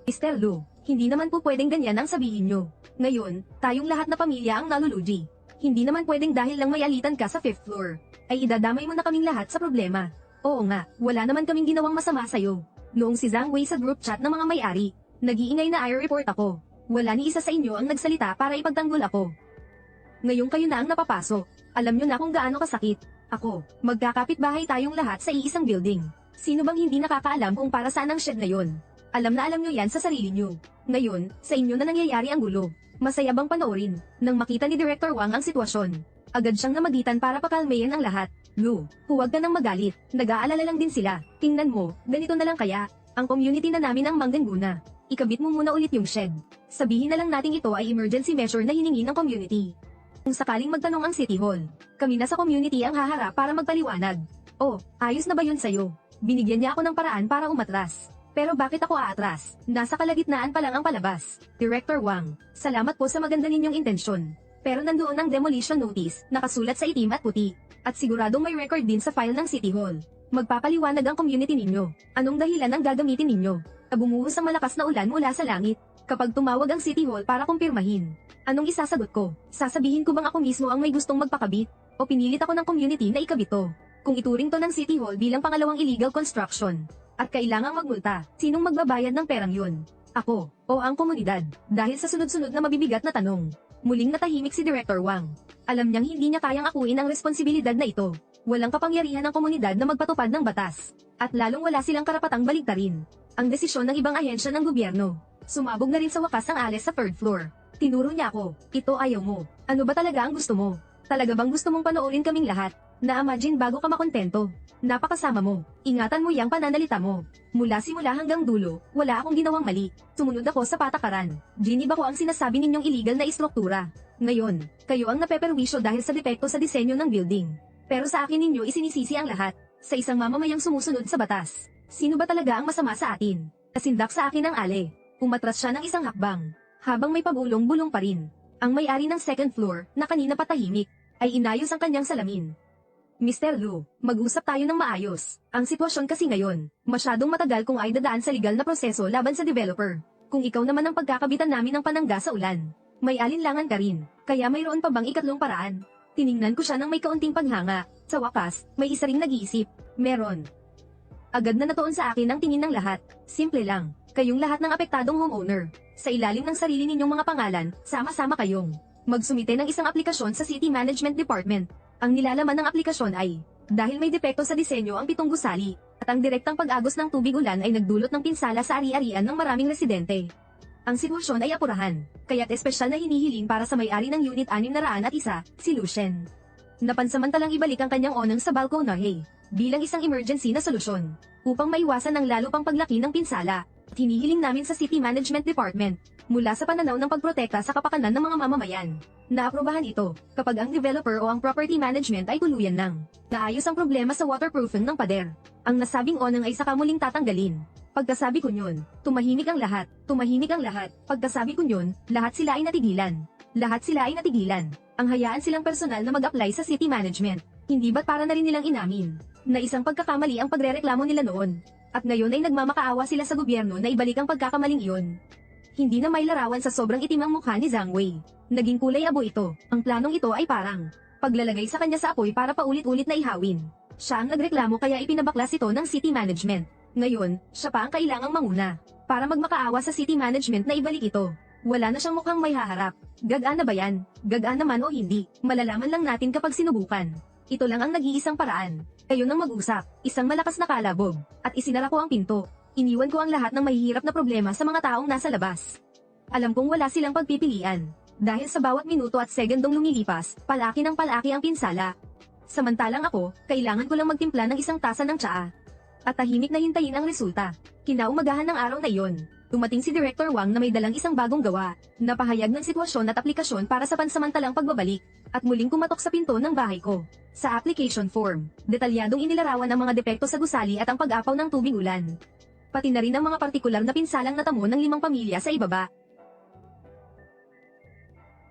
Mr. Lu, hindi naman po pwedeng ganyan ang sabihin nyo. Ngayon, tayong lahat na pamilya ang nalulugi. Hindi naman pwedeng dahil lang may alitan ka sa 5th floor, ay idadamay mo na kaming lahat sa problema. Oo nga, wala naman kaming ginawang masama sa'yo. Noong si Zhang Wei sa group chat ng mga may-ari, nag-iingay na i-report ako. Wala ni isa sa inyo ang nagsalita para ipagtanggol ako. Ngayon kayo na ang napapasok. Alam nyo na kung gaano kasakit. Ako, magkakapit-bahay tayong lahat sa iisang building. Sino bang hindi nakakaalam kung para saan ang shed na yon? Alam na alam nyo yan sa sarili nyo. Ngayon, sa inyo na nangyayari ang gulo. Masaya bang panoorin? Nang makita ni Director Wang ang sitwasyon, agad siyang namagitan para pakalmayan ang lahat. Lu, huwag ka nang magalit. Nag-aalala lang din sila. Tingnan mo, ganito na lang kaya. Ang community na namin ang mangganguna. Ikabit mo muna ulit yung shed. Sabihin na lang nating ito ay emergency measure na hiningi ng community. Kung sakaling magtanong ang City Hall, kami na sa community ang haharap para magpaliwanag. Oh, ayos na ba yun sa'yo? Binigyan niya ako ng paraan para umatras. Pero bakit ako aatras? Nasa kalagitnaan pa lang ang palabas. Director Wang, salamat po sa maganda ninyong intensyon. Pero nandoon ang demolition notice, nakasulat sa itim at puti. At siguradong may record din sa file ng City Hall. Magpapaliwanag ang community ninyo. Anong dahilan ang gagamitin ninyo? Bumuhos ang malakas na ulan mula sa langit. Kapag tumawag ang City Hall para kumpirmahin, anong isasagot ko? Sasabihin ko bang ako mismo ang may gustong magpakabit? O pinilit ako ng community na ikabit to? Kung ituring to ng City Hall bilang pangalawang illegal construction, at kailangang magmulta, sinong magbabayad ng perang yun? Ako, o ang komunidad? Dahil sa sunod-sunod na mabibigat na tanong, muling natahimik si Director Wang. Alam niyang hindi niya kayang akuin ang responsibilidad na ito. Walang kapangyarihan ng komunidad na magpatupad ng batas. At lalong wala silang karapatang baligtarin ang desisyon ng ibang ahensya ng gobyerno. Sumabog na rin sa wakas ang Alice sa 3rd floor. Tinuro niya ako, ito ayaw mo. Ano ba talaga ang gusto mo? Talaga bang gusto mong panoorin kaming lahat? Na-imagine bago ka makontento. Napakasama mo. Ingatan mo yang pananalita mo. Mula simula hanggang dulo, wala akong ginawang mali. Sumunod ako sa patakaran. Ginib ako ang sinasabi ninyong illegal na istruktura. Ngayon, kayo ang napeperwisyo dahil sa depekto sa disenyo ng building. Pero sa akin ninyo isinisisi ang lahat. Sa isang mamamayang sumusunod sa batas. Sino ba talaga ang masama sa atin? Nasindak sa akin ang ale. Umatras siya ng isang hakbang. Habang may pabulong-bulong pa rin. Ang may-ari ng 2nd floor, na kanina patahimik, ay inayos ang kanyang salamin. Mr. Lu, mag-usap tayo ng maayos. Ang sitwasyon kasi ngayon, masyadong matagal kung ay dadaan sa legal na proseso laban sa developer. Kung ikaw naman ang pagkakabitan namin ng panangga sa ulan, may alinlangan ka rin. Kaya mayroon pa bang ikatlong paraan? Tiningnan ko siya ng may kaunting paghanga. Sa wakas, may isa ring nag-iisip. Meron. Agad na natuon sa akin ang tingin ng lahat. Simple lang. Kayong lahat ng apektadong homeowner, sa ilalim ng sarili ninyong mga pangalan, sama-sama kayong magsumite ng isang aplikasyon sa City Management Department. Ang nilalaman ng aplikasyon ay, dahil may depekto sa disenyo ang 7 gusali, at ang direktang pag-agos ng tubig ulan ay nagdulot ng pinsala sa ari-arian ng maraming residente. Ang sitwasyon ay apurahan, kaya't espesyal na hinihiling para sa may-ari ng Unit 601, si Lucien. Napansamantalang ibalik ang kanyang onang sa balkonahe, bilang isang emergency na solusyon, upang maiwasan ang lalo pang paglaki ng pinsala. Hinihiling namin sa City Management Department, mula sa pananaw ng pagprotekta sa kapakanan ng mga mamamayan. Naaprubahan ito, kapag ang developer o ang property management ay tuluyan ng naayos ang problema sa waterproofing ng pader. Ang nasabing onang ay saka muling tatanggalin. Pagkasabi ko yun, tumahimik ang lahat, tumahimik ang lahat. Pagkasabi ko yun, lahat sila ay natigilan. Lahat sila ay natigilan. Ang hayaan silang personal na mag-apply sa city management. Hindi ba't para na rin nilang inamin na isang pagkakamali ang pagrereklamo nila noon? At ngayon ay nagmamakaawa sila sa gobyerno na ibalik ang pagkakamaling iyon. Hindi na may larawan sa sobrang itim ang mukha ni Zhang Wei. Naging kulay abo ito. Ang planong ito ay parang paglalagay sa kanya sa apoy para paulit-ulit na ihawin. Siya ang nagreklamo kaya ipinabaklas ito ng city management. Ngayon, siya pa ang kailangang manguna para magmakaawa sa city management na ibalik ito. Wala na siyang mukhang may haharap. Gagaan na ba yan? Gagaan naman o hindi, malalaman lang natin kapag sinubukan. Ito lang ang nag-iisang paraan. Kayo nang mag-usap, isang malakas na kalabog, at isinara ko ang pinto. Iniwan ko ang lahat ng mahihirap na problema sa mga taong nasa labas. Alam kong wala silang pagpipilian. Dahil sa bawat minuto at segundong lumilipas, palaki ng palaki ang pinsala. Samantalang ako, kailangan ko lang magtimpla ng isang tasa ng tsaa. At tahimik na hintayin ang resulta. Kinaumagahan ng araw na iyon, dumating si Director Wang na may dalang isang bagong gawa, napahayag ng sitwasyon at aplikasyon para sa pansamantalang pagbabalik, at muling kumatok sa pinto ng bahay ko. Sa application form, detalyadong inilarawan ang mga depekto sa gusali at ang pag-apaw ng tubig ulan. Pati na rin ang mga partikular na pinsalang natamo ng 5 pamilya sa ibaba.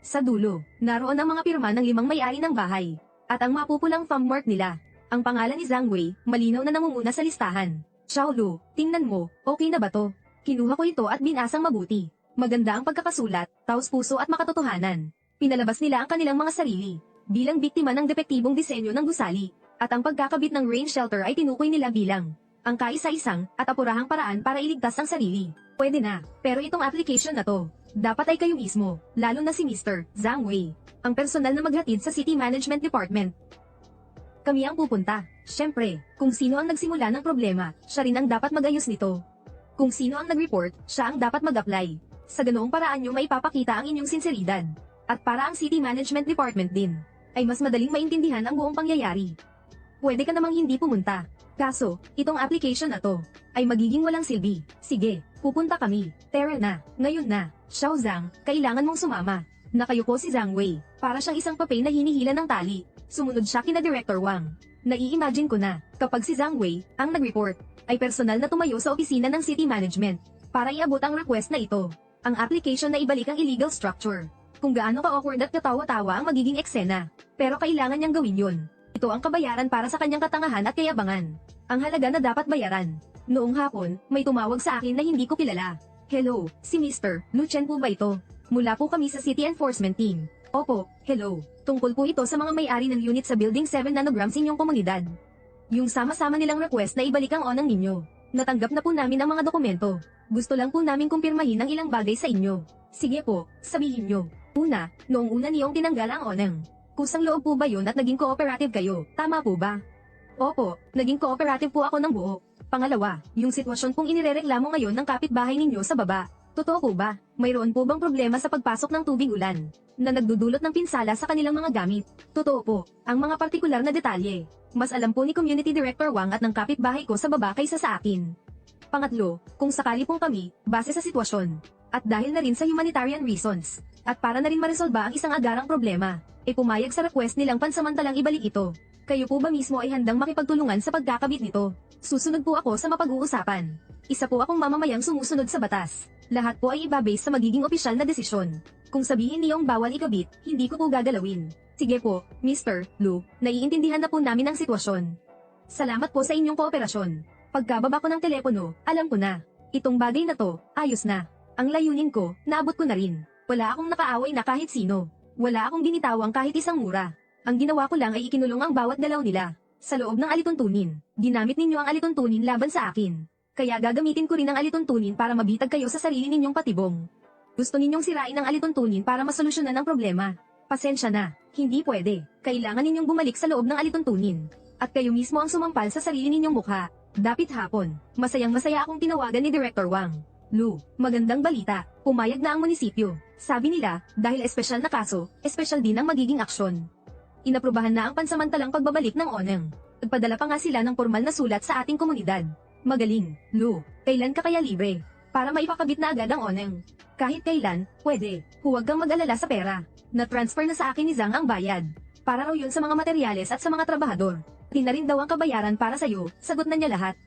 Sa dulo, naroon ang mga pirma ng 5 may-ari ng bahay, at ang mapupulang thumbmark nila. Ang pangalan ni Zhang Wei, malinaw na namumuna sa listahan. Xiao Lu, tingnan mo, okay na ba to? Kinuha ko ito at binasang mabuti. Maganda ang pagkakasulat, taos-puso at makatotohanan. Pinalabas nila ang kanilang mga sarili bilang biktima ng depektibong disenyo ng gusali, at ang pagkakabit ng rain shelter ay tinukoy nila bilang ang kaisa-isang at apurahang paraan para iligtas ang sarili. Pwede na, pero itong application na to, dapat ay kayo mismo, lalo na si Mr. Zhang Wei, ang personal na maghatid sa City Management Department. Kami ang pupunta. Siyempre, kung sino ang nagsimula ng problema, siya rin ang dapat mag-ayos nito. Kung sino ang nag-report, siya ang dapat mag-apply. Sa ganoong paraan nyo maipapakita ang inyong sinseridad. At para ang City Management Department din, ay mas madaling maintindihan ang buong pangyayari. Pwede ka namang hindi pumunta. Kaso, itong application na to, ay magiging walang silbi. Sige, pupunta kami. Tara na, ngayon na. Xiao Zhang, kailangan mong sumama. Nakayuko si Zhang Wei, para siyang isang papel na hinihila ng tali. Sumunod siya kina Director Wang. Nai-imagine ko na, kapag si Zhang Wei, ang nag-report, ay personal na tumayo sa opisina ng City Management, para iabot ang request na ito. Ang application na ibalik ang illegal structure. Kung gaano ka-awkward at katawa-tawa ang magiging eksena. Pero kailangan niyang gawin yun. Ito ang kabayaran para sa kanyang katangahan at kayabangan. Ang halaga na dapat bayaran. Noong hapon, may tumawag sa akin na hindi ko kilala. Hello, si Mr. Lu Chen po ba ito? Mula po kami sa City Enforcement Team. Opo, hello. Tungkol po ito sa mga may-ari ng unit sa Building 7 nanograms inyong komunidad. Yung sama-sama nilang request na ibalik ang onang ninyo. Natanggap na po namin ang mga dokumento. Gusto lang po namin kumpirmahin ang ilang bagay sa inyo. Sige po, sabihin nyo. Una, noong una niyong tinanggal ang onang. Kusang loob po ba yun at naging cooperative kayo? Tama po ba? Opo, naging cooperative po ako ng buo. Pangalawa, yung sitwasyon pong inirereklamo ngayon ng kapitbahay ninyo sa baba. Totoo po ba? Mayroon po bang problema sa pagpasok ng tubig ulan na nagdudulot ng pinsala sa kanilang mga gamit? Totoo po, ang mga partikular na detalye. Mas alam po ni Community Director Wang at ng kapitbahay ko sa baba kaysa sa akin. Pangatlo, kung sakali pong kami, base sa sitwasyon, at dahil na rin sa humanitarian reasons, at para na rin maresolba ang isang agarang problema, pumayag sa request nilang pansamantalang ibalik ito. Kayo po ba mismo ay handang makipagtulungan sa pagkakabit nito? Susunod po ako sa mapag-uusapan. Isa po akong mamamayang sumusunod sa batas. Lahat po ay ibabase sa magiging opisyal na desisyon. Kung sabihin niyong bawal ikabit, hindi ko po gagalawin. Sige po, Mr. Lu, naiintindihan na po namin ang sitwasyon. Salamat po sa inyong kooperasyon. Pagkababa ko ng telepono, alam ko na. Itong bagay na to, ayos na. Ang layunin ko, naabot ko na rin. Wala akong nakaaway na kahit sino. Wala akong binitawang kahit isang mura. Ang ginawa ko lang ay ikinulong ang bawat galaw nila. Sa loob ng alituntunin, ginamit ninyo ang alituntunin laban sa akin. Kaya gagamitin ko rin ang alituntunin para mabitag kayo sa sarili ninyong patibong. Gusto ninyong sirain ang alituntunin para masolusyonan ang problema. Pasensya na, hindi pwede. Kailangan ninyong bumalik sa loob ng alituntunin. At kayo mismo ang sumampal sa sarili ninyong mukha. Dapit hapon, masayang-masaya akong tinawagan ni Director Wang. Lu, magandang balita, pumayag na ang munisipyo. Sabi nila, dahil espesyal na kaso, espesyal din ang magiging aksyon. Inaprubahan na ang pansamantalang pagbabalik ng oneng. Nagpadala pa nga sila ng formal na sulat sa ating komunidad. Magaling, Lu. Kailan ka kaya libre? Para maipakabit na agad ang oneng. Kahit kailan, pwede. Huwag kang mag-alala sa pera. Na-transfer na sa akin ni Zhang ang bayad. Para raw yun sa mga materyales at sa mga trabahador. Di na rin daw ang kabayaran para sa'yo, sagot na niya lahat.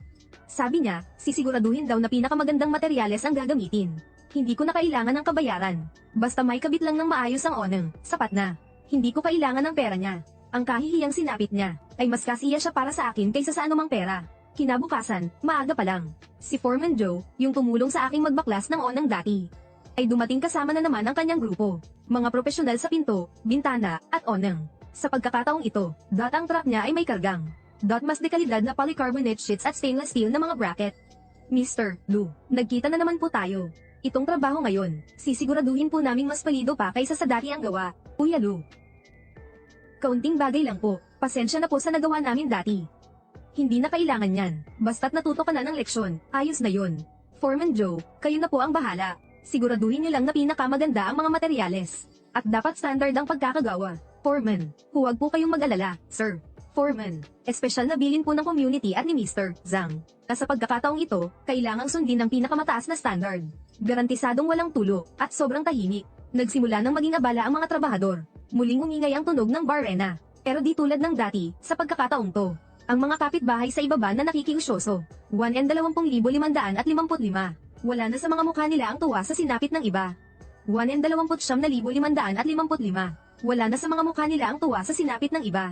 Sabi niya, sisiguraduhin daw na pinakamagandang materyales ang gagamitin. Hindi ko na kailangan ng kabayaran. Basta may kabit lang ng maayos ang oneng, sapat na. Hindi ko kailangan ng pera niya. Ang kahihiyang sinapit niya, ay mas kasiya siya para sa akin kaysa sa anumang pera. Kinabukasan, maaga pa lang. Si Foreman Joe, yung tumulong sa aking magbaklas ng onang dati, ay dumating kasama na naman ang kanyang grupo. Mga profesional sa pinto, bintana, at onang. Sa pagkakataong ito, ang truck niya ay may kargang. Mas dekalidad na polycarbonate sheets at stainless steel na mga bracket. Mr. Lu, nagkita na naman po tayo. Itong trabaho ngayon, sisiguraduhin po naming mas palido pa kaysa sa dati ang gawa. Kuya Lu. Kaunting bagay lang po, pasensya na po sa nagawa namin dati. Hindi na kailangan yan, basta't natuto ka na ng leksyon, ayos na yun. Foreman Joe, kayo na po ang bahala. Siguraduhin niyo lang na pinakamaganda ang mga materyales. At dapat standard ang pagkakagawa. Foreman, huwag po kayong mag-alala, sir. Foreman, espesyal na bilin po ng community at ni Mr. Zhang. Sa pagkakataong ito, kailangang sundin ang pinakamataas na standard. Garantisadong walang tulo, at sobrang tahimik. Nagsimula nang maging abala ang mga trabahador. Muling umingay ang tunog ng barena. Pero di tulad ng dati, sa pagkakataong to. Ang mga kapitbahay sa ibaba na nakikiusyoso. 1,20,555. Wala na sa mga mukha nila ang tuwa sa sinapit ng iba. 1,29,555. Wala na sa mga mukha nila ang tuwa sa sinapit ng iba.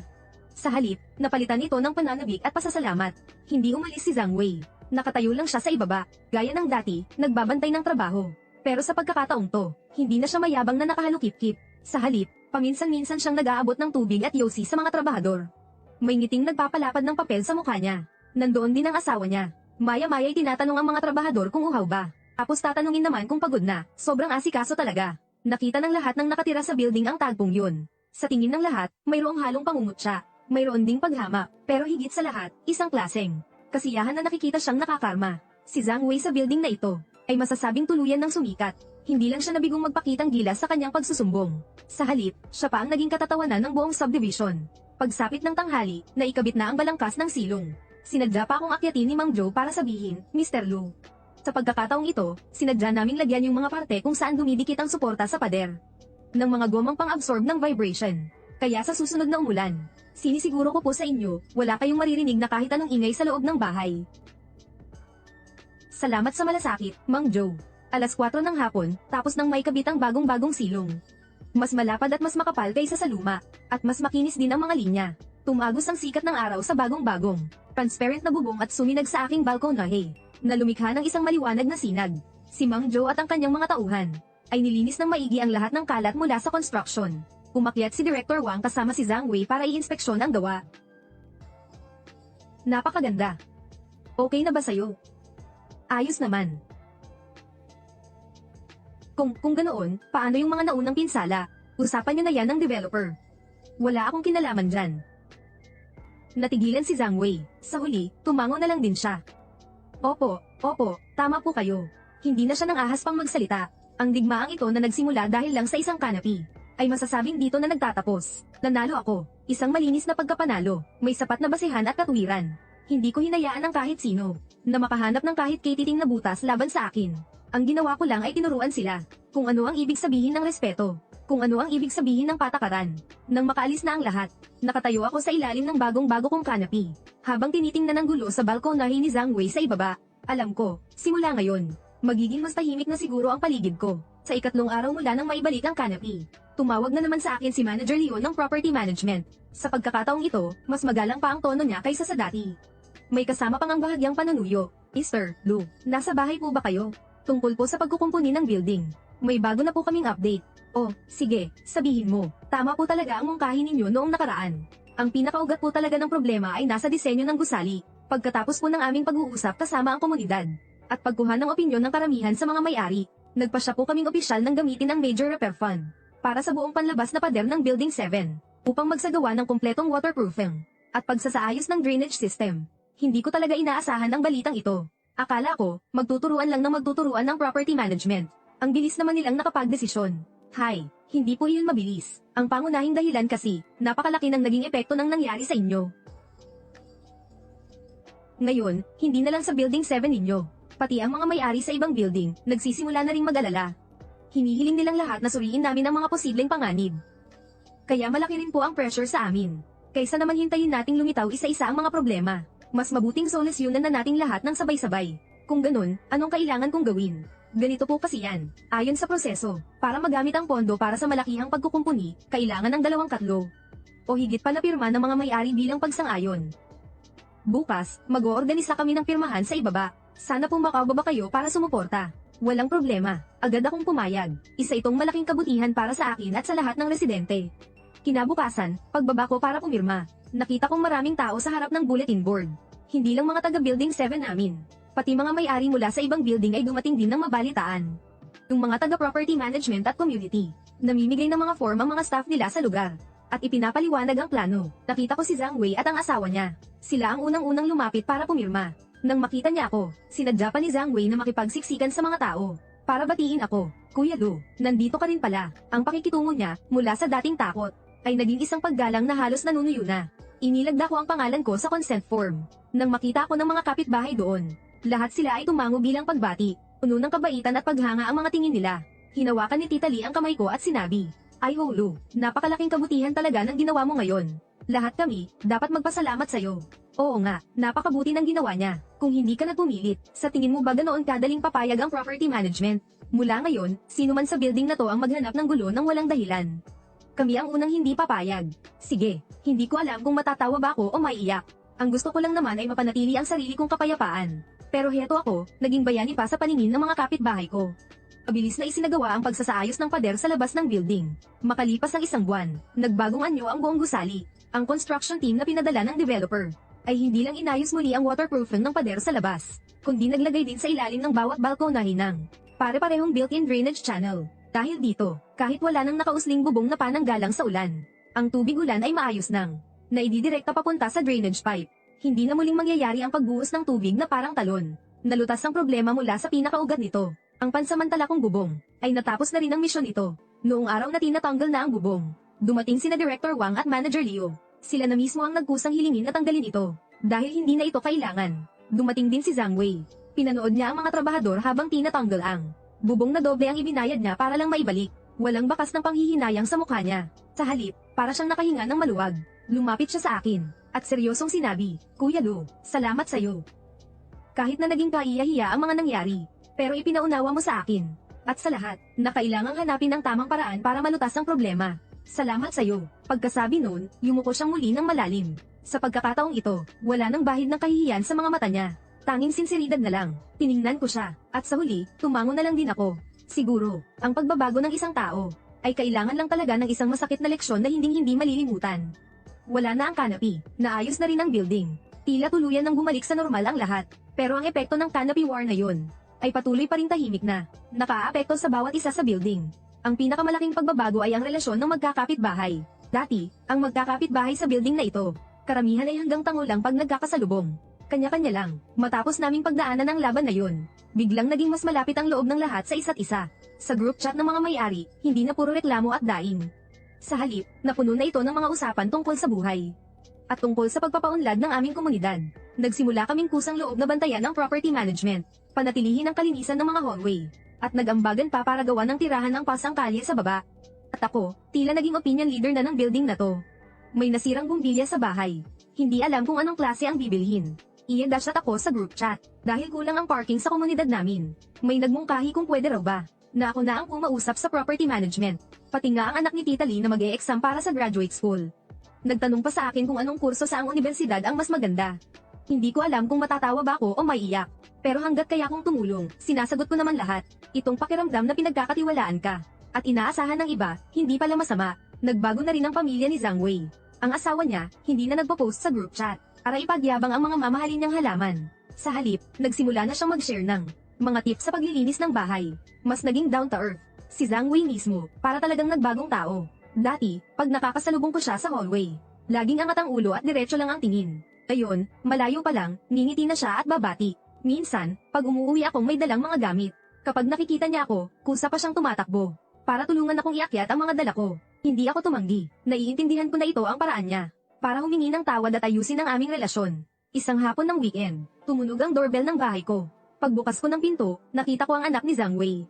Sa halip, napalitan ito ng pananabik at pasasalamat. Hindi umalis si Zhang Wei. Nakatayo lang siya sa ibaba, gaya ng dati, nagbabantay ng trabaho. Pero sa pagkakataong to, hindi na siya mayabang na nakahalukip-kip. Sa halip, paminsan-minsan siyang nag-aabot ng tubig at yosi sa mga trabahador. May ngiting nagpapalapad ng papel sa mukha niya. Nandoon din ang asawa niya. Maya-maya ay tinatanong ang mga trabahador kung uhaw ba. Tapos tatanungin naman kung pagod na. Sobrang asikaso talaga. Nakita ng lahat ng nakatira sa building ang tagpong yun. Sa tingin ng lahat, mayroong halong pangungutya. Mayroon ding paghamak. Pero higit sa lahat, isang klaseng kasiyahan na nakikita siyang nakakarma. Si Zhang Wei sa building na ito ay masasabing tuluyan ng sumikat. Hindi lang siya nabigong magpakitang gilas sa kanyang pagsusumbong. Sa halip, siya pa ang naging katatawanan ng buong subdivision. Pagsapit ng tanghali, naikabit na ang balangkas ng silong. Sinadya pa akong akyatin ni Mang Joe para sabihin, Mr. Lu. Sa pagkakataong ito, sinadya naming lagyan yung mga parte kung saan dumidikit ang suporta sa pader ng mga gomang pang-absorb ng vibration. Kaya sa susunod na umulan, sinisiguro ko po sa inyo, wala kayong maririnig na kahit anong ingay sa loob ng bahay. Salamat sa malasakit, Mang Joe. 4:00 ng hapon, tapos nang may kabit ang bagong-bagong silong. Mas malapad at mas makapal kaysa sa luma, at mas makinis din ang mga linya. Tumagos ang sikat ng araw sa bagong-bagong, transparent na bubong at suminag sa aking balkonahe, na lumikha ng isang maliwanag na sinag. Si Mang Joe at ang kanyang mga tauhan, ay nilinis ng maigi ang lahat ng kalat mula sa construction. Umakyat si Director Wang kasama si Zhang Wei para i-inspeksyon ang gawa. Napakaganda. Okay na ba sa'yo? Ayos naman. Kung ganoon, paano yung mga naunang pinsala? Usapan niyo na yan ng developer. Wala akong kinalaman dyan. Natigilan si Zhang Wei. Sa huli, tumango na lang din siya. Opo, tama po kayo. Hindi na siya nang ahas pang magsalita. Ang digmaang ito na nagsimula dahil lang sa isang kanapi, ay masasabing dito na nagtatapos. Nanalo ako. Isang malinis na pagkapanalo. May sapat na basehan at katuwiran. Hindi ko hinayaan ang kahit sino na makahanap ng kahit katiting na butas laban sa akin. Ang ginawa ko lang ay tinuruan sila kung ano ang ibig sabihin ng respeto, kung ano ang ibig sabihin ng patakaran. Nang makaalis na ang lahat, nakatayo ako sa ilalim ng bagong-bago kong kanapi, habang tinitingnan ang gulo sa balkonahe ni Zhang Wei sa ibaba. Alam ko, simula ngayon, magiging mas tahimik na siguro ang paligid ko. Sa ikatlong araw mula nang maibalik ang kanapi, tumawag na naman sa akin si Manager Leo ng Property Management. Sa pagkakataong ito, mas magalang pa ang tono niya kaysa sa dati. May kasama pang ang bahagyang panunuyo. Mr. Lu, nasa bahay po ba kayo? Tungkol po sa pagkukumpuni ng building. May bago na po kaming update. Oh, sige, sabihin mo. Tama po talaga ang mungkahi ninyo noong nakaraan. Ang pinakaugat po talaga ng problema ay nasa disenyo ng gusali. Pagkatapos po ng aming pag-uusap kasama ang komunidad, at pagkuha ng opinyon ng karamihan sa mga may-ari, nagpasya po kaming opisyal ng gamitin ang Major Repair Fund para sa buong panlabas na pader ng Building 7, upang magsagawa ng kumpletong waterproofing at pagsasaayos ng drainage system. Hindi ko talaga inaasahan ang balitang ito. Akala ko, magtuturuan lang ng magtuturuan ng property management. Ang bilis naman nilang nakapagdesisyon. Hay, hindi po iyon mabilis. Ang pangunahing dahilan kasi, napakalaki ng naging epekto ng nangyari sa inyo. Ngayon, hindi na lang sa Building 7 ninyo. Pati ang mga may-ari sa ibang building, nagsisimula na ring mag-alala. Hinihiling nilang lahat na suriin namin ang mga posibleng panganib. Kaya malaki rin po ang pressure sa amin. Kaysa naman hintayin nating lumitaw isa-isa ang mga problema. Mas mabuting solusyonan na nating lahat ng sabay-sabay. Kung ganun, anong kailangan kong gawin? Ganito po kasi yan. Ayon sa proseso, para magamit ang pondo para sa malakihang pagkukumpuni, kailangan ng 2 o higit pa na pirma ng mga may-ari bilang pagsang-ayon. Bukas, mag-oorganisa kami ng pirmahan sa ibaba. Sana po makababa kayo para sumuporta. Walang problema. Agad akong pumayag. Isa itong malaking kabutihan para sa akin at sa lahat ng residente. Kinabukasan, pagbaba ko para pumirma, nakita kong maraming tao sa harap ng bulletin board. Hindi lang mga taga-Building 7 namin. Pati mga may-ari mula sa ibang building ay dumating din ng mabalitaan. Yung mga taga-property management at community, namimigay ng mga form ang mga staff nila sa lugar. At ipinapaliwanag ang plano. Nakita ko si Zhang Wei at ang asawa niya. Sila ang unang-unang lumapit para pumirma. Nang makita niya ako, sinadya pa ni Zhang Wei na makipagsiksikan sa mga tao. Para batiin ako, Kuya Lu, nandito ka rin pala. Ang pakikitungo niya, mula sa dating takot, ay naging isang paggalang na halos nanunuyo na. Inilagda ko ang pangalan ko sa consent form. Nang makita ko ng mga kapitbahay doon, lahat sila ay tumango bilang pagbati. Puno ng kabaitan at paghanga ang mga tingin nila. Hinawakan ni Tita Lee ang kamay ko at sinabi, "Ay ho Lu, napakalaking kabutihan talaga ng ginawa mo ngayon. Lahat kami, dapat magpasalamat sa'yo." Oo nga, napakabuti ng ginawa niya. Kung hindi ka nagpumilit, sa tingin mo ba ganoon kadaling papayag ang property management? Mula ngayon, sino man sa building na to ang maghanap ng gulo ng walang dahilan. Kami ang unang hindi papayag. Sige, hindi ko alam kung matatawa ba ako o maiiyak. Ang gusto ko lang naman ay mapanatili ang sarili kong kapayapaan. Pero heto ako, naging bayani pa sa paningin ng mga kapitbahay ko. Mabilis na isinagawa ang pagsasaayos ng pader sa labas ng building. Makalipas ang 1 buwan, nagbagong anyo ang buong gusali. Ang construction team na pinadala ng developer ay hindi lang inayos muli ang waterproofing ng pader sa labas, kundi naglagay din sa ilalim ng bawat balkonahe ng pare-parehong built-in drainage channel. Dahil dito, kahit wala nang nakausling bubong na pananggalang sa ulan, ang tubig ulan ay maayos nang naididirekta papunta sa drainage pipe. Hindi na muling mangyayari ang pagbuhos ng tubig na parang talon. Nalutas ang problema mula sa pinakaugat nito. Ang pansamantala kong bubong ay natapos na rin ang misyon ito. Noong araw na tinatanggal na ang bubong, dumating sina Director Wang at Manager Leo. Sila na mismo ang nagkusang hilingin na tanggalin ito dahil hindi na ito kailangan. Dumating din si Zhang Wei. Pinanood niya ang mga trabahador habang tinatanggal ang bubong na doble ang ibinayad niya para lang maibalik. Walang bakas ng panghihinayang sa mukha niya. Sa halip, para siyang nakahinga ng maluwag. Lumapit siya sa akin at seryosong sinabi, "Kuya Lu, salamat sa'yo. Kahit na naging kaiyahiya ang mga nangyari, pero ipinaunawa mo sa akin. At sa lahat, na kailangang hanapin ang tamang paraan para malutas ang problema. Salamat sa'yo. Pagkasabi nun, yumuko siyang muli ng malalim. Sa pagkakataong ito, wala nang bahid ng kahihiyan sa mga mata niya. Tanging sinseridad na lang. Tiningnan ko siya, at sa huli, tumango na lang din ako. Siguro, ang pagbabago ng isang tao, ay kailangan lang talaga ng isang masakit na leksyon na hinding-hindi malilimutan. Wala na ang canopy, naayos na rin ang building. Tila tuluyan nang bumalik sa normal ang lahat. Pero ang epekto ng canopy war na yun, ay patuloy pa rin tahimik na. Nakaapekto sa bawat isa sa building. Ang pinakamalaking pagbabago ay ang relasyon ng magkakapitbahay. Dati, ang magkakapitbahay sa building na ito, karamihan ay hanggang tango lang pag nagkakasalubong. Kanya-kanya lang. Matapos naming pagdaanan ang laban na yun, biglang naging mas malapit ang loob ng lahat sa isa't isa. Sa group chat ng mga may-ari, hindi na puro reklamo at daing. Sa halip, napuno na ito ng mga usapan tungkol sa buhay. At tungkol sa pagpapaunlad ng aming komunidad. Nagsimula kaming kusang loob na bantayan ng property management, panatilihin ang kalinisan ng mga hallway, at nag-ambagan pa para gawa ng tirahan ng pasang kalye sa baba. At ako, tila naging opinion leader na ng building na to. May nasirang bumbilya sa bahay. Hindi alam kung anong klase ang bibilhin. I-dash at ako sa group chat. Dahil kulang ang parking sa komunidad namin. May nagmungkahi kung pwede raw ba, na ako na ang pumausap sa property management. Pati nga ang anak ni Tita Lee na mag-e-exam para sa graduate school. Nagtanong pa sa akin kung anong kurso sa ang universidad ang mas maganda. Hindi ko alam kung matatawa ba ako o maiiyak. Pero hanggat kaya kong tumulong, sinasagot ko naman lahat. Itong pakiramdam na pinagkakatiwalaan ka. At inaasahan ng iba, hindi pala masama. Nagbago na rin ang pamilya ni Zhang Wei. Ang asawa niya, hindi na nagpo-post sa group chat para ipagyabang ang mga mamahalin niyang halaman. Sa halip, nagsimula na siyang mag-share ng mga tips sa paglilinis ng bahay. Mas naging down to earth. Si Zhang Wei mismo, para talagang nagbagong tao. Dati, pag nakakasalubong ko siya sa hallway, laging angat ang ulo at diretso lang ang tingin. Ngayon, malayo pa lang, ngingiti na siya at babati. Minsan, pag umuwi akong may dalang mga gamit, kapag nakikita niya ako, kusa pa siyang tumatakbo. Para tulungan akong iakyat ang mga dala ko. Hindi ako tumanggi. Naiintindihan ko na ito ang paraan niya. Para humingi ng tawad at ayusin ang aming relasyon. Isang hapon ng weekend, tumunog ang doorbell ng bahay ko. Pagbukas ko ng pinto, nakita ko ang anak ni Zhang Wei.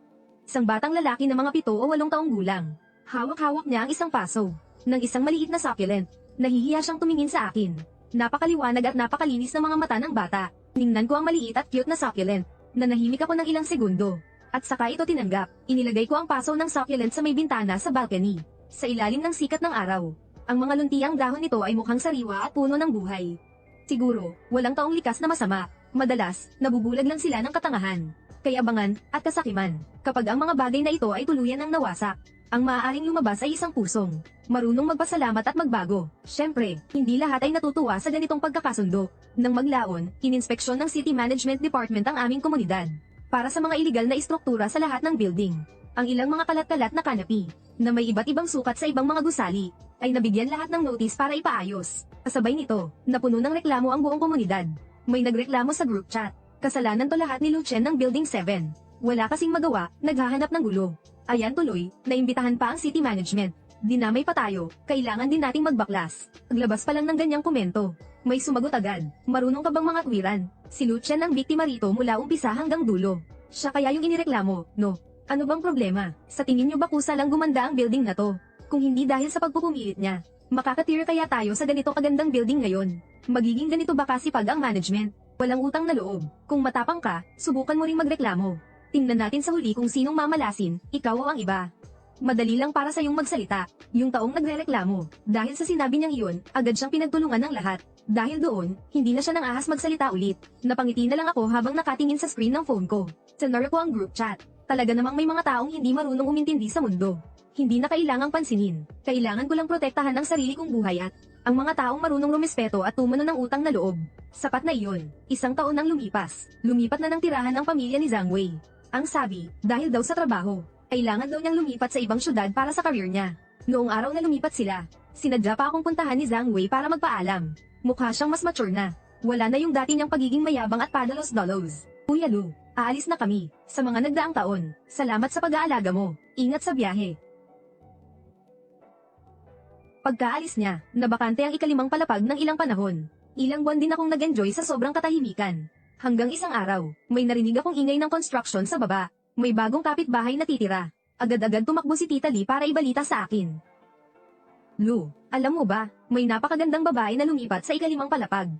Isang batang lalaki na mga 7 o 8 taong gulang. Hawak-hawak niya ang isang paso ng isang maliit na succulent. Nahihiya siyang tumingin sa akin. Napakaliwanag at napakalinis ng mga mata ng bata. Ningnan ko ang maliit at cute na succulent. Nanahimik ako ng ilang segundo. At saka ito tinanggap. Inilagay ko ang paso ng succulent sa may bintana sa balcony. Sa ilalim ng sikat ng araw. Ang mga luntiang dahon nito ay mukhang sariwa at puno ng buhay. Siguro, walang taong likas na masama. Madalas, nabubulag lang sila ng katangahan, kayabangan, at kasakiman. Kapag ang mga bagay na ito ay tuluyan ng nawasak, ang maaaring lumabas ay isang pusong marunong magpasalamat at magbago. Siyempre, hindi lahat ay natutuwa sa ganitong pagkakasundo. Nang maglaon, ininspeksyon ng City Management Department ang aming komunidad para sa mga iligal na istruktura sa lahat ng building. Ang ilang mga kalat-kalat na canopy, na may iba't ibang sukat sa ibang mga gusali, ay nabigyan lahat ng notice para ipaayos. Kasabay nito, napuno ng reklamo ang buong komunidad. May nagreklamo sa group chat. Kasalanan to lahat ni Lucien ng Building 7. Wala kasing magawa, naghahanap ng gulo. Ayan tuloy, naimbitahan pa ang city management. Dinamay pa tayo, kailangan din nating magbaklas. Paglabas pa lang ng ganyang komento, may sumagot agad. Marunong ka bang mga tuwiran? Si Lucien ang biktima rito mula umpisa hanggang dulo. Siya kaya yung inireklamo, no? Ano bang problema? Sa tingin nyo ba kusa lang gumanda ang building na to? Kung hindi dahil sa pagpupumilit niya, makakatira kaya tayo sa ganito kagandang building ngayon? Magiging ganito ba kasipag ang management? Walang utang na loob. Kung matapang ka, subukan mo ring magreklamo. Tingnan natin sa huli kung sinong mamalasin, ikaw o ang iba. Madali lang para sa iyong magsalita, yung taong nagrereklamo. Dahil sa sinabi niyang iyon, agad siyang pinagtulungan ng lahat. Dahil doon, hindi na siya nang ahas magsalita ulit. Napangiti na lang ako habang nakatingin sa screen ng phone ko. Sinara ko ang group chat. Talaga namang may mga taong hindi marunong umintindi sa mundo. Hindi na kailangang pansinin. Kailangan ko lang protektahan ang sarili kong buhay at ang mga taong marunong rumispeto at tumano ng utang na loob. Sapat na iyon. Isang taon nang lumipas. Lumipat na ng tirahan ang pamilya ni Zhang Wei. Ang sabi, dahil daw sa trabaho, kailangan daw niyang lumipat sa ibang syudad para sa career niya. Noong araw na lumipat sila, sinadya pa akong puntahan ni Zhang Wei para magpaalam. Mukha siyang mas mature na. Wala na yung dati niyang pagiging mayabang at padalos-dalos. Kuya Lu, aalis na kami. Sa mga nagdaang taon, salamat sa pag-aalaga mo. Ingat sa biyahe. Pagkaalis niya, nabakante ang ikalimang palapag ng ilang panahon. Ilang buwan din akong nag-enjoy sa sobrang katahimikan. Hanggang isang araw, may narinig akong ingay ng construction sa baba. May bagong kapitbahay na titira. Agad-agad tumakbo si Tita Lee para ibalita sa akin. Lu, alam mo ba, may napakagandang babae na lumipat sa ikalimang palapag.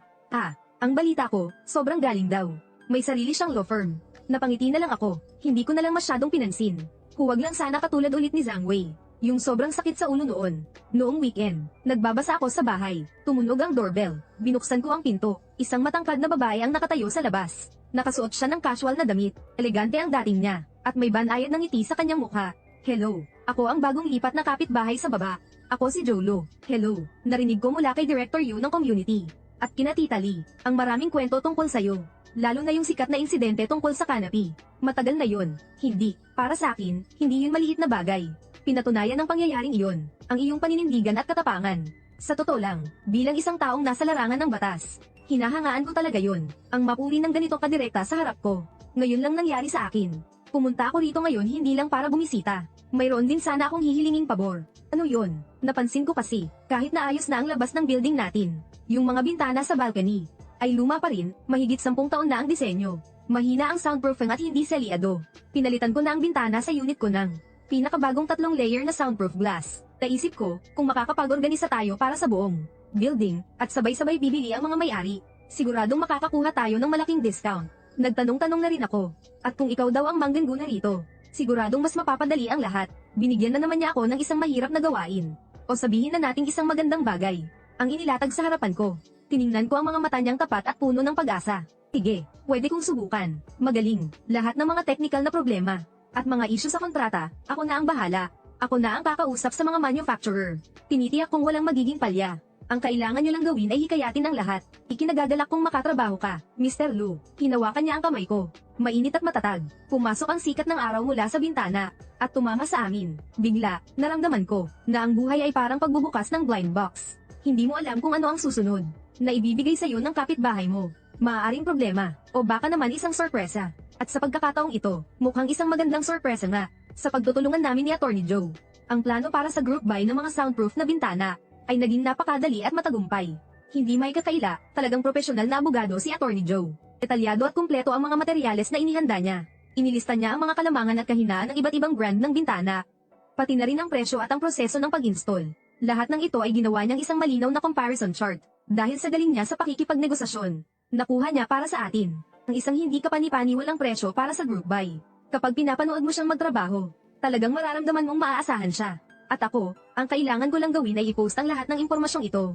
Ang balita ko, sobrang galing daw. May sarili siyang law firm. Napangiti na lang ako, hindi ko na lang masyadong pinansin. Huwag lang sana katulad ulit ni Zhang Wei. Yung sobrang sakit sa ulo noon. Noong weekend, nagbabasa ako sa bahay. Tumunog ang doorbell. Binuksan ko ang pinto. Isang matangkad na babae ang nakatayo sa labas. Nakasuot siya ng casual na damit. Elegante ang dating niya. At may banayad ng ngiti sa kanyang mukha. Hello, ako ang bagong lipat na kapitbahay sa baba. Ako si Jolo. Hello, narinig ko mula kay Director Yu ng community. At kina Tita Lee, ang maraming kwento tungkol sa'yo. Lalo na yung sikat na insidente tungkol sa canopy. Matagal na yun. Hindi. Para sa akin, hindi yun maliit na bagay. Pinatunayan ng pangyayaring iyon, ang iyong paninindigan at katapangan. Sa totoo lang, bilang isang taong nasa larangan ng batas, hinahangaan ko talaga yun, ang mapuri ng ganito kadirekta sa harap ko. Ngayon lang nangyari sa akin. Pumunta ako rito ngayon hindi lang para bumisita. Mayroon din sana akong hihilinging pabor. Ano yun? Napansin ko kasi, kahit naayos na ang labas ng building natin, yung mga bintana sa balcony, ay luma pa rin, mahigit 10 taon na ang disenyo. Mahina ang soundproofing at hindi selyado. Pinalitan ko na ang bintana sa unit ko ng pinakabagong 3 layer na soundproof glass. Naisip ko, kung makakapag-organisa tayo para sa buong building, at sabay-sabay bibili ang mga may-ari, siguradong makakakuha tayo ng malaking discount. Nagtanong-tanong na rin ako, at kung ikaw daw ang mangguna rito, siguradong mas mapapadali ang lahat. Binigyan na naman niya ako ng isang mahirap na gawain. O sabihin na nating isang magandang bagay. Ang inilatag sa harapan ko. Tiningnan ko ang mga mata niyang tapat at puno ng pag-asa. Sige, pwede kong subukan. Magaling. Lahat ng mga technical na problema at mga issue sa kontrata, ako na ang bahala. Ako na ang kakausap sa mga manufacturer. Tinitiyak kong walang magiging palya. Ang kailangan niyo lang gawin ay hikayatin ang lahat. Ikinagagalak kong makatrabaho ka, Mr. Lu. Hinawakan niya ang kamay ko. Mainit at matatag. Pumasok ang sikat ng araw mula sa bintana at tumama sa amin. Bigla, naramdaman ko na ang buhay ay parang pagbubukas ng blind box. Hindi mo alam kung ano ang susunod na ibibigay sa iyo ng kapitbahay mo. Maaaring problema, o baka naman isang sorpresa. At sa pagkakataong ito, mukhang isang magandang sorpresa nga, sa pagtutulungan namin ni Attorney Joe. Ang plano para sa group buy ng mga soundproof na bintana, ay naging napakadali at matagumpay. Hindi may kakaila, talagang profesional na abogado si Attorney Joe. Detalyado at kumpleto ang mga materyales na inihanda niya. Inilista niya ang mga kalamangan at kahinaan ng iba't ibang brand ng bintana. Pati na rin ang presyo at ang proseso ng pag-install. Lahat ng ito ay ginawa niyang isang malinaw na comparison chart. Dahil sa galing niya sa pakikipagnegosasyon, nakuha niya para sa atin ang isang hindi kapani-paniwalang presyo para sa group buy. Kapag pinapanood mo siyang magtrabaho, talagang mararamdaman mong maaasahan siya. At ako, ang kailangan ko lang gawin ay i-post ang lahat ng impormasyong ito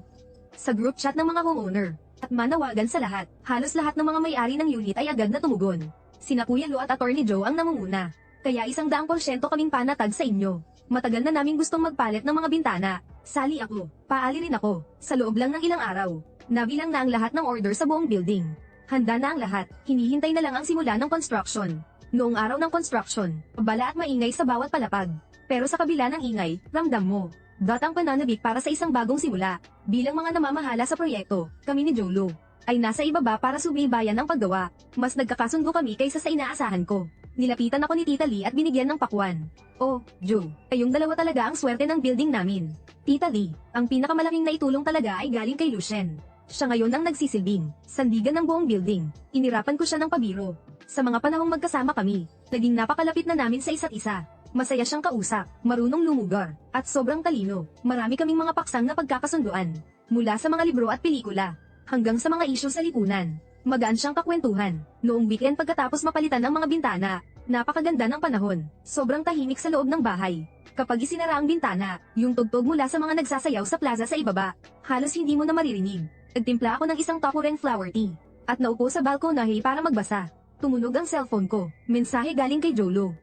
sa group chat ng mga homeowner at manawagan sa lahat. Halos lahat ng mga may-ari ng unit ay agad na tumugon. Sina Kuya Lu at Attorney Joe ang namumuna. Kaya 100% kaming panatag sa inyo. Matagal na naming gustong magpalit ng mga bintana. Sali ako, paali rin ako, sa loob lang ng ilang araw. Nabilang na ang lahat ng order sa buong building. Handa na ang lahat, hinihintay na lang ang simula ng construction. Noong araw ng construction, bala at maingay sa bawat palapag. Pero sa kabila ng ingay, ramdam mo, datang pananabik para sa isang bagong simula. Bilang mga namamahala sa proyekto, kami ni Jolo ay nasa ibaba para subaybayan ang paggawa. Mas nagkakasundo kami kaysa sa inaasahan ko. Nilapitan ako ni Tita Lee at binigyan ng pakwan. Oh, Joe, kayong dalawa talaga ang swerte ng building namin. Tita Lee, ang pinakamalaking naitulong talaga ay galing kay Lucien. Siya ngayon ang nagsisilbing sandigan ng buong building. Inirapan ko siya ng pabiro. Sa mga panahong magkasama kami, naging napakalapit na namin sa isa't isa. Masaya siyang kausap, marunong lumugar, at sobrang talino. Marami kaming mga paksang na pagkakasunduan. Mula sa mga libro at pelikula, hanggang sa mga isyu sa lipunan. Magaan siyang kakwentuhan. Noong weekend pagkatapos mapalitan ang mga bintana, napakaganda ng panahon. Sobrang tahimik sa loob ng bahay. Kapag isinara ang bintana, yung tugtog mula sa mga nagsasayaw sa plaza sa ibaba, halos hindi mo na maririnig. Nagtimpla ako ng isang Tokuren flower tea, at naupo sa balkonahe para magbasa. Tumunog ang cellphone ko. Mensahe galing kay Jolo.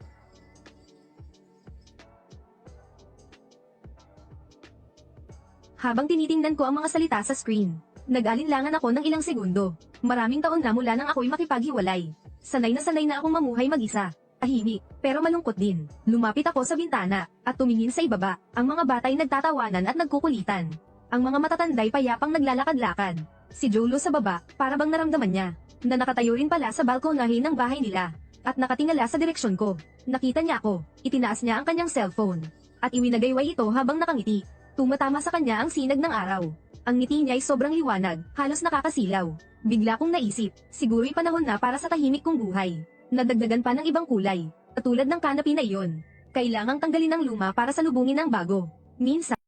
Habang tinitingnan ko ang mga salita sa screen, nag-alinlangan ako ng ilang segundo. Maraming taon na mula nang ako'y makipaghiwalay. Sanay na akong mamuhay mag-isa. Tahimik, pero malungkot din. Lumapit ako sa bintana, at tumingin sa ibaba. Ang mga batay nagtatawanan at nagkukulitan. Ang mga matatanday payapang naglalakad-lakad. Si Jolo sa baba, para bang naramdaman niya, na nakatayo rin pala sa balkonahe ng bahay nila, at nakatingala sa direksyon ko. Nakita niya ako, itinaas niya ang kanyang cellphone, at iwinagayway ito habang nakangiti. Tumatama sa kanya ang sinag ng araw. Ang ngiti niya ay sobrang liwanag, halos nakakasilaw. Bigla kong naisip, siguro'y panahon na para sa tahimik kong buhay. Nadagdagan pa ng ibang kulay, katulad ng canopy na iyon. Kailangang tanggalin ang luma para salubungin ang bago. Minsan,